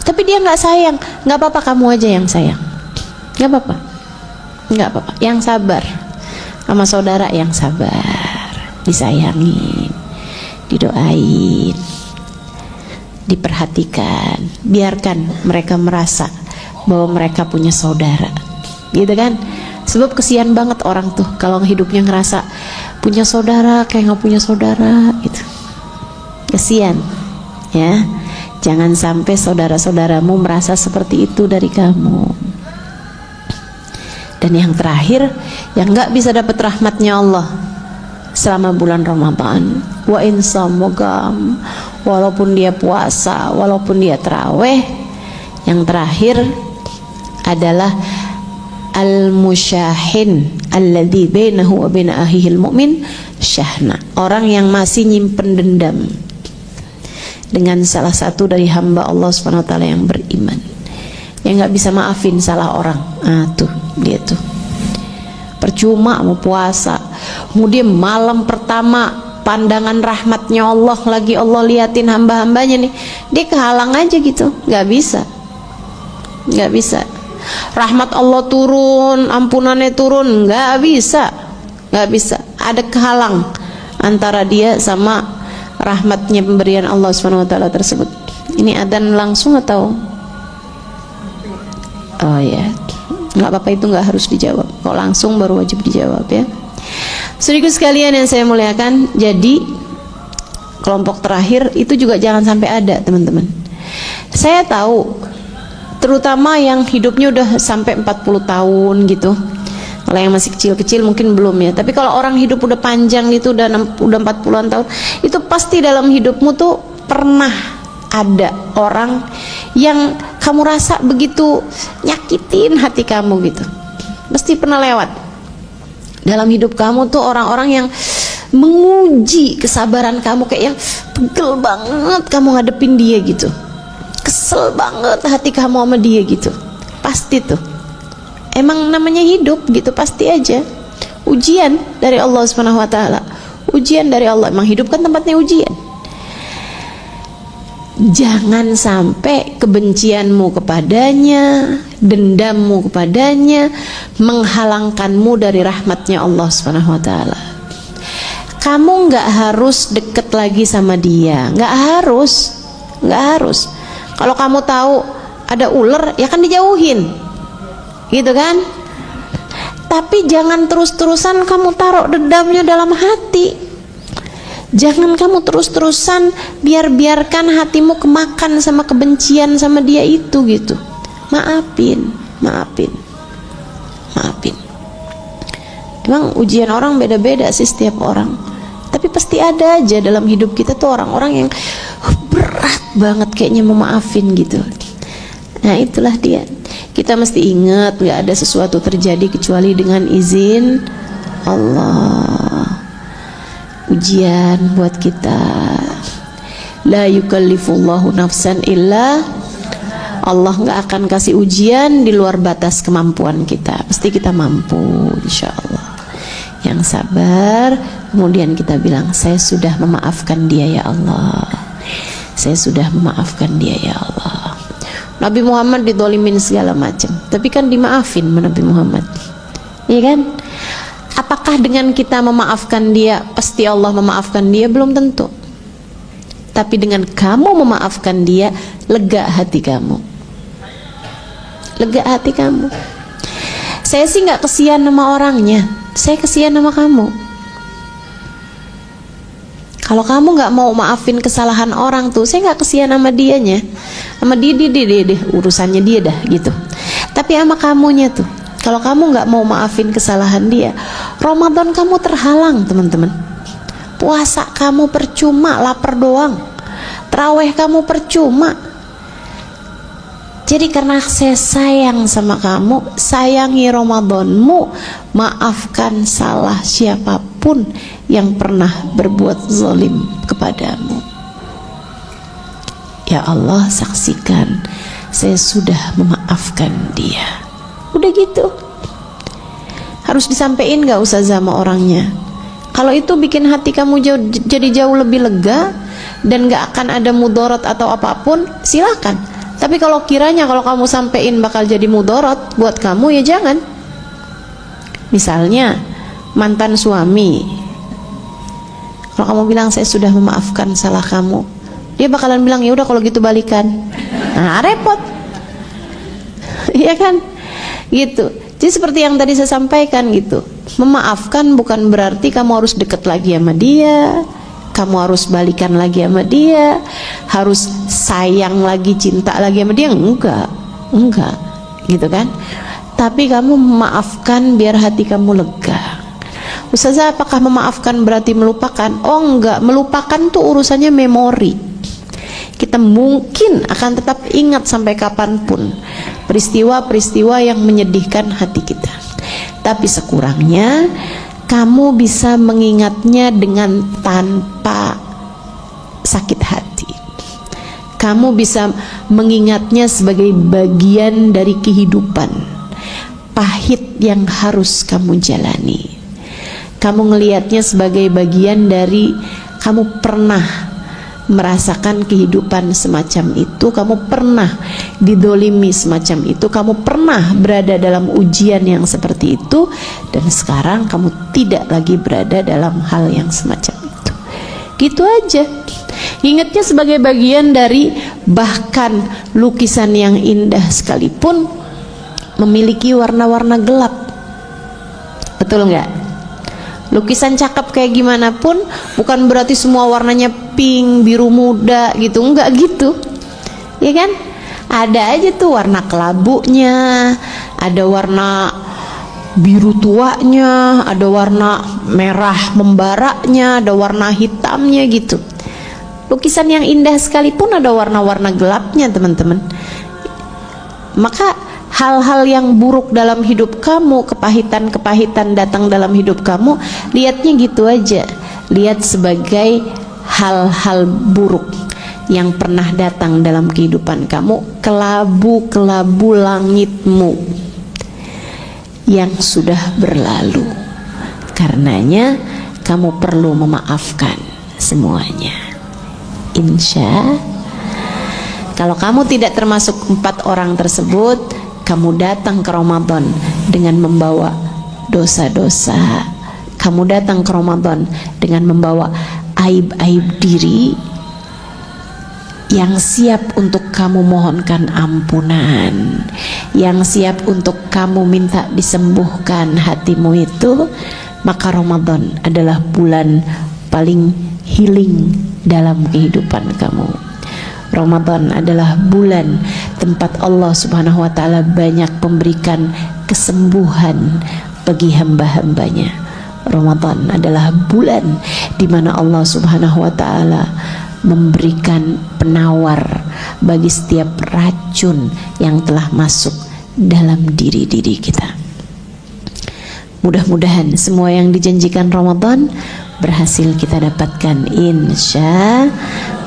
Tapi dia nggak sayang, nggak apa-apa, kamu aja yang sayang. Nggak apa-apa, nggak apa-apa. Yang sabar sama saudara, yang sabar, disayangin, didoain, diperhatikan. Biarkan mereka merasa bahwa mereka punya saudara, gitu kan? Sebab kesian banget orang tuh kalau hidupnya ngerasa punya saudara kayak nggak punya saudara gitu. Kesian ya. Jangan sampai saudara-saudaramu merasa seperti itu dari kamu. Dan yang terakhir, yang nggak bisa dapat rahmatnya Allah selama bulan Ramadan, wa insamogam, walaupun dia puasa, walaupun dia taraweh, yang terakhir adalah al-musyahin alladzi bainahu wa baina akhihil mu'min syahna, orang yang masih nyimpen dendam dengan salah satu dari hamba Allah Subhanahu wa taala yang beriman, yang nggak bisa maafin salah orang. Tuh dia tuh, percuma mau puasa, kemudian malam pertama pandangan rahmatnya Allah lagi Allah liatin hamba-hambanya nih, dia kehalang aja gitu, nggak bisa, nggak bisa. Rahmat Allah turun, ampunannya turun, nggak bisa, nggak bisa. Ada kehalang antara dia sama rahmatnya pemberian Allah Subhanahu wa taala tersebut. Ini adzan langsung atau? Oh ya, nggak apa-apa, itu nggak harus dijawab. Kalau langsung baru wajib dijawab ya. Saudaraku sekalian yang saya muliakan, jadi kelompok terakhir itu juga jangan sampai ada, teman-teman. Saya tahu, terutama yang hidupnya udah sampai 40 tahun gitu. Kalau yang masih kecil-kecil mungkin belum ya. Tapi kalau orang hidup udah panjang gitu, udah 40-an tahun, itu pasti dalam hidupmu tuh pernah ada orang yang kamu rasa begitu nyakitin hati kamu gitu. Pasti pernah lewat dalam hidup kamu tuh orang-orang yang menguji kesabaran kamu, kayak yang pegel banget kamu ngadepin dia gitu. Kesel banget hati kamu sama dia gitu. Pasti tuh, emang namanya hidup gitu, pasti aja ujian dari Allah Subhanahu wa taala. Ujian dari Allah, emang hidup kan tempatnya ujian. Jangan sampai kebencianmu kepadanya, dendammu kepadanya menghalangkanmu dari rahmatnya Allah Subhanahu wa taala. Kamu nggak harus deket lagi sama dia, nggak harus, nggak harus. Kalau kamu tahu ada ular, ya kan dijauhin, gitu kan? Tapi jangan terus-terusan kamu taruh dendamnya dalam hati. Jangan kamu terus-terusan biarkan hatimu kemakan sama kebencian sama dia itu gitu. Maafin, maafin, maafin. Emang ujian orang beda-beda sih setiap orang. Tapi pasti ada aja dalam hidup kita tuh orang-orang yang berat banget kayaknya memaafin gitu. Nah itulah dia. Kita mesti ingat, gak ada sesuatu terjadi kecuali dengan izin Allah. Ujian buat kita. La yukallifullahu nafsan illa, Allah gak akan kasih ujian di luar batas kemampuan kita. Pasti kita mampu, insya Allah. Yang sabar, kemudian kita bilang, saya sudah memaafkan dia ya Allah, saya sudah memaafkan dia ya Allah. Nabi Muhammad didolimin segala macam, tapi kan dimaafin Nabi Muhammad, iya kan? Apakah dengan kita memaafkan dia pasti Allah memaafkan dia? Belum tentu. Tapi dengan kamu memaafkan dia, lega hati kamu. Lega hati kamu. Saya sih nggak kesian sama orangnya, saya kesian sama kamu. Kalau kamu nggak mau maafin kesalahan orang tuh, saya nggak kesian sama dianya, sama dia urusannya dia dah gitu. Tapi sama kamunya tuh, kalau kamu nggak mau maafin kesalahan dia, Ramadan kamu terhalang teman-teman. Puasa kamu percuma, lapar doang. Tarawih kamu percuma. Jadi karena saya sayang sama kamu, sayangi Ramadanmu, maafkan salah siapapun yang pernah berbuat zalim kepadamu. Ya Allah, saksikan saya sudah memaafkan dia. Udah gitu. Harus disampaikan, gak usah sama orangnya. Kalau itu bikin hati kamu jadi jauh lebih lega dan gak akan ada mudarat atau apapun, silakan. Tapi kalau kiranya kalau kamu sampein bakal jadi mudarat buat kamu, ya jangan. Misalnya mantan suami, kalau kamu bilang saya sudah memaafkan salah kamu, dia bakalan bilang ya udah kalau gitu balikan. Nah, repot. Iya kan? Gitu. Jadi seperti yang tadi saya sampaikan gitu. Memaafkan bukan berarti kamu harus deket lagi sama dia, kamu harus balikan lagi sama dia, harus sayang lagi, cinta lagi sama dia. Enggak gitu kan. Tapi kamu memaafkan biar hati kamu lega. Ustazah, apakah memaafkan berarti melupakan? Oh enggak, melupakan tuh urusannya memori. Kita mungkin akan tetap ingat sampai kapanpun peristiwa-peristiwa yang menyedihkan hati kita, tapi sekurangnya kamu bisa mengingatnya dengan tanpa sakit hati. Kamu bisa mengingatnya sebagai bagian dari kehidupan pahit yang harus kamu jalani. Kamu ngelihatnya sebagai bagian dari kamu pernah merasakan kehidupan semacam itu, kamu pernah didolimi semacam itu, kamu pernah berada dalam ujian yang seperti itu, dan sekarang kamu tidak lagi berada dalam hal yang semacam itu. Gitu aja. Ingatnya sebagai bagian dari, bahkan lukisan yang indah sekalipun memiliki warna-warna gelap. Betul nggak? Lukisan cakep kayak gimana pun bukan berarti semua warnanya pink, biru muda gitu, enggak gitu. Ya kan? Ada aja tuh warna kelabunya, ada warna biru tuanya, ada warna merah membaraknya, ada warna hitamnya gitu. Lukisan yang indah sekalipun ada warna-warna gelapnya, teman-teman. Maka hal-hal yang buruk dalam hidup kamu, kepahitan-kepahitan datang dalam hidup kamu, lihatnya gitu aja. Lihat sebagai hal-hal buruk yang pernah datang dalam kehidupan kamu, kelabu-kelabu langitmu yang sudah berlalu. Karenanya kamu perlu memaafkan semuanya. Insya, kalau kamu tidak termasuk 4 orang tersebut, kamu datang ke Ramadan dengan membawa dosa-dosa. Kamu datang ke Ramadan dengan membawa aib-aib diri yang siap untuk kamu mohonkan ampunan, yang siap untuk kamu minta disembuhkan hatimu itu. Maka Ramadan adalah bulan paling healing dalam kehidupan kamu. Ramadan adalah bulan tempat Allah Subhanahu wa ta'ala banyak memberikan kesembuhan bagi hamba-hambanya. Ramadan adalah bulan di mana Allah Subhanahu wa ta'ala memberikan penawar bagi setiap racun yang telah masuk dalam diri-diri kita. Mudah-mudahan semua yang dijanjikan Ramadan berhasil kita dapatkan, insya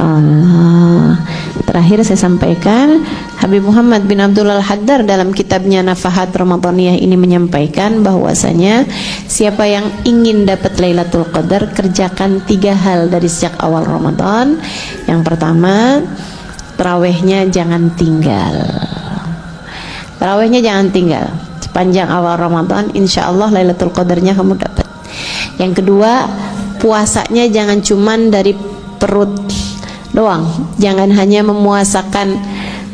Allah. Terakhir saya sampaikan, Habib Muhammad bin Abdul Al-Haddar dalam kitabnya Nafahat Ramadaniyah ini menyampaikan bahwasanya siapa yang ingin dapat Lailatul Qadar, kerjakan 3 hal dari sejak awal Ramadan. Yang pertama, tarawihnya jangan tinggal. Tarawihnya jangan tinggal. sepanjang awal Ramadan, insya Allah Lailatul Qadarnya kamu dapat. Yang kedua, puasanya jangan cuman dari perut doang, jangan hanya memuasakan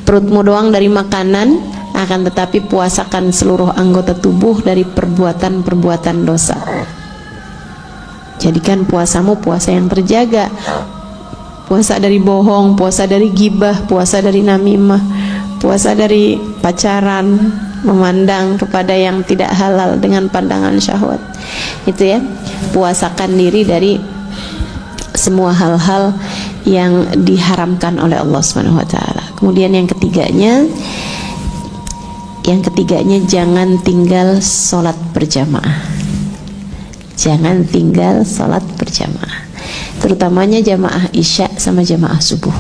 perutmu doang dari makanan, akan tetapi puasakan seluruh anggota tubuh dari perbuatan-perbuatan dosa. Jadikan puasamu puasa yang terjaga, puasa dari bohong, puasa dari gibah, puasa dari namimah, puasa dari pacaran, memandang kepada yang tidak halal dengan pandangan syahwat. Itu ya, puasakan diri dari semua hal-hal yang diharamkan oleh Allah Subhanahu wa taala. Kemudian yang ketiganya jangan tinggal sholat berjamaah. Jangan tinggal sholat berjamaah, terutamanya jamaah isya sama jamaah subuh.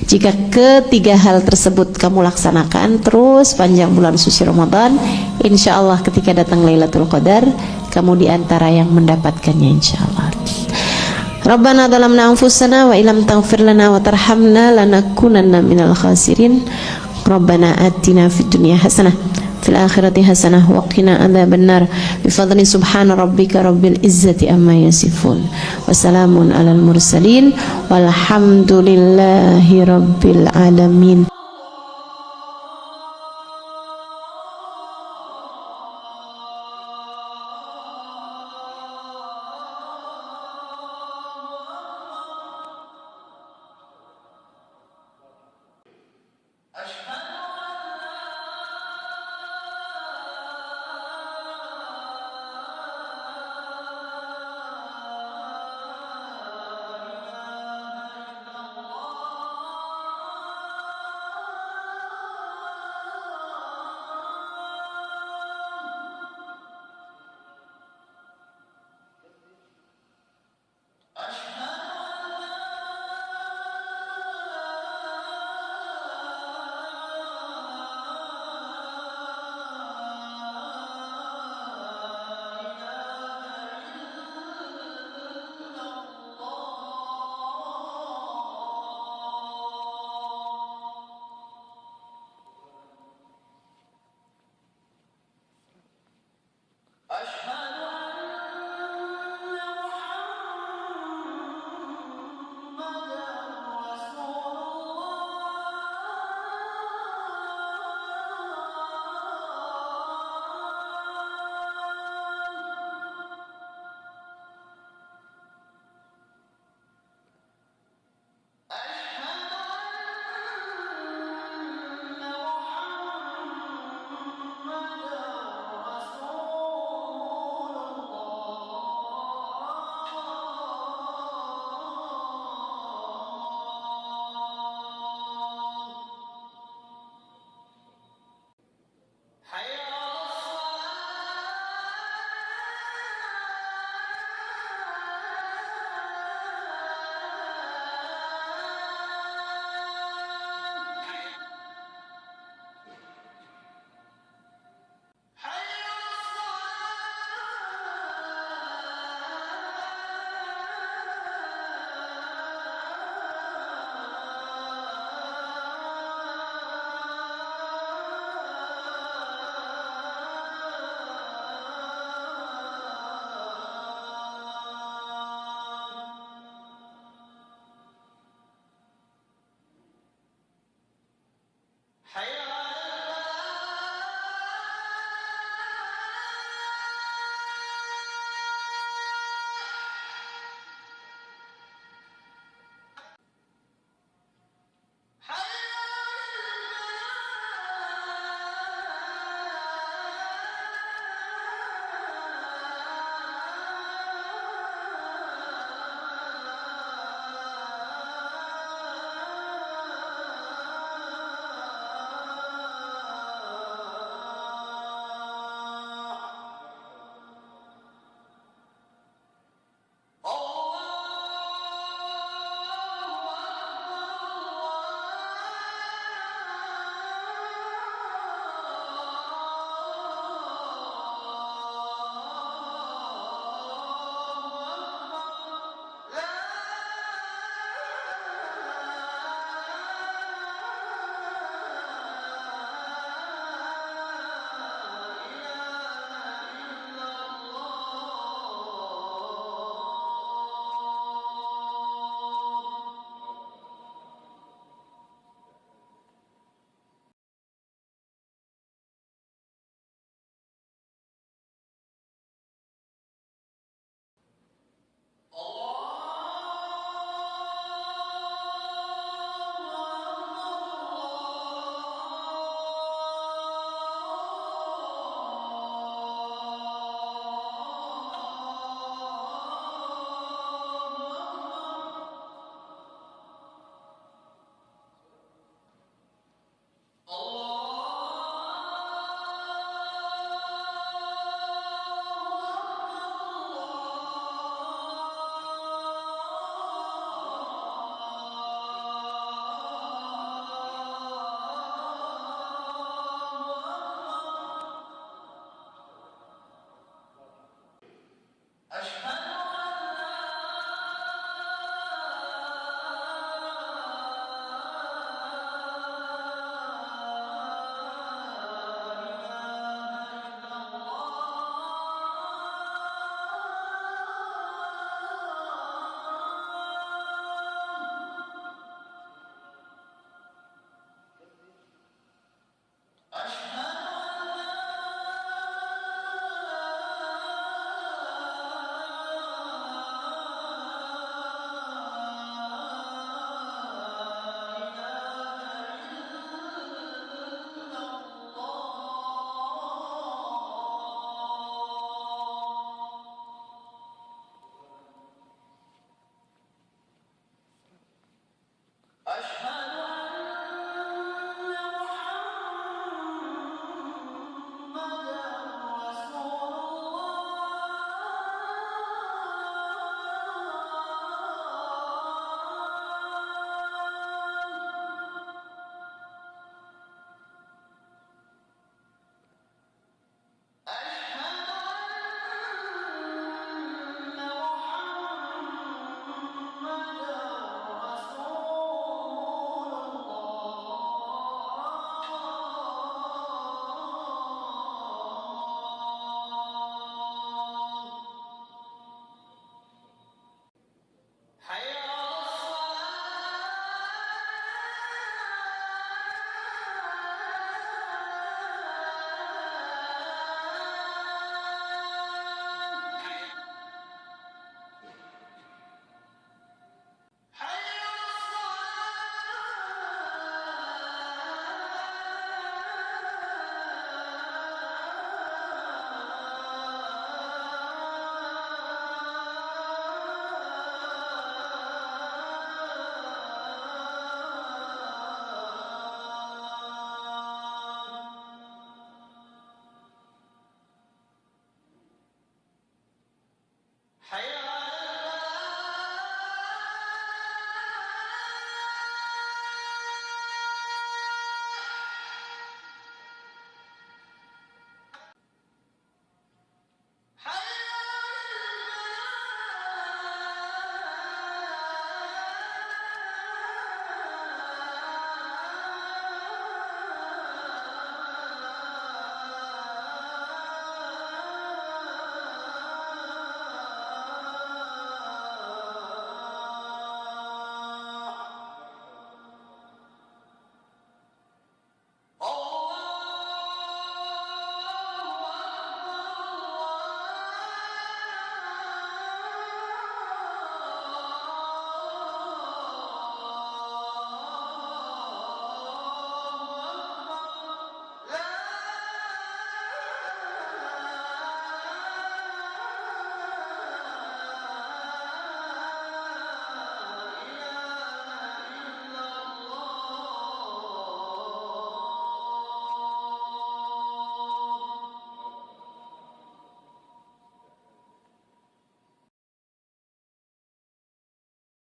Jika ketiga hal tersebut kamu laksanakan terus panjang bulan suci Ramadan, insya Allah ketika datang Lailatul Qadar, kamu diantara yang mendapatkannya insya Allah. Rabbana zalamna anfusana wa illam taghfir lana wa tarhamna lanakunanna minal khasirin. Rabbana atina fid dunya hasanah fil akhirati hasanah wa qina adzabannar bi fadli subhana rabbika rabbil izzati amma yasifun wa salamun alal mursalin walhamdulillahi rabbil alamin.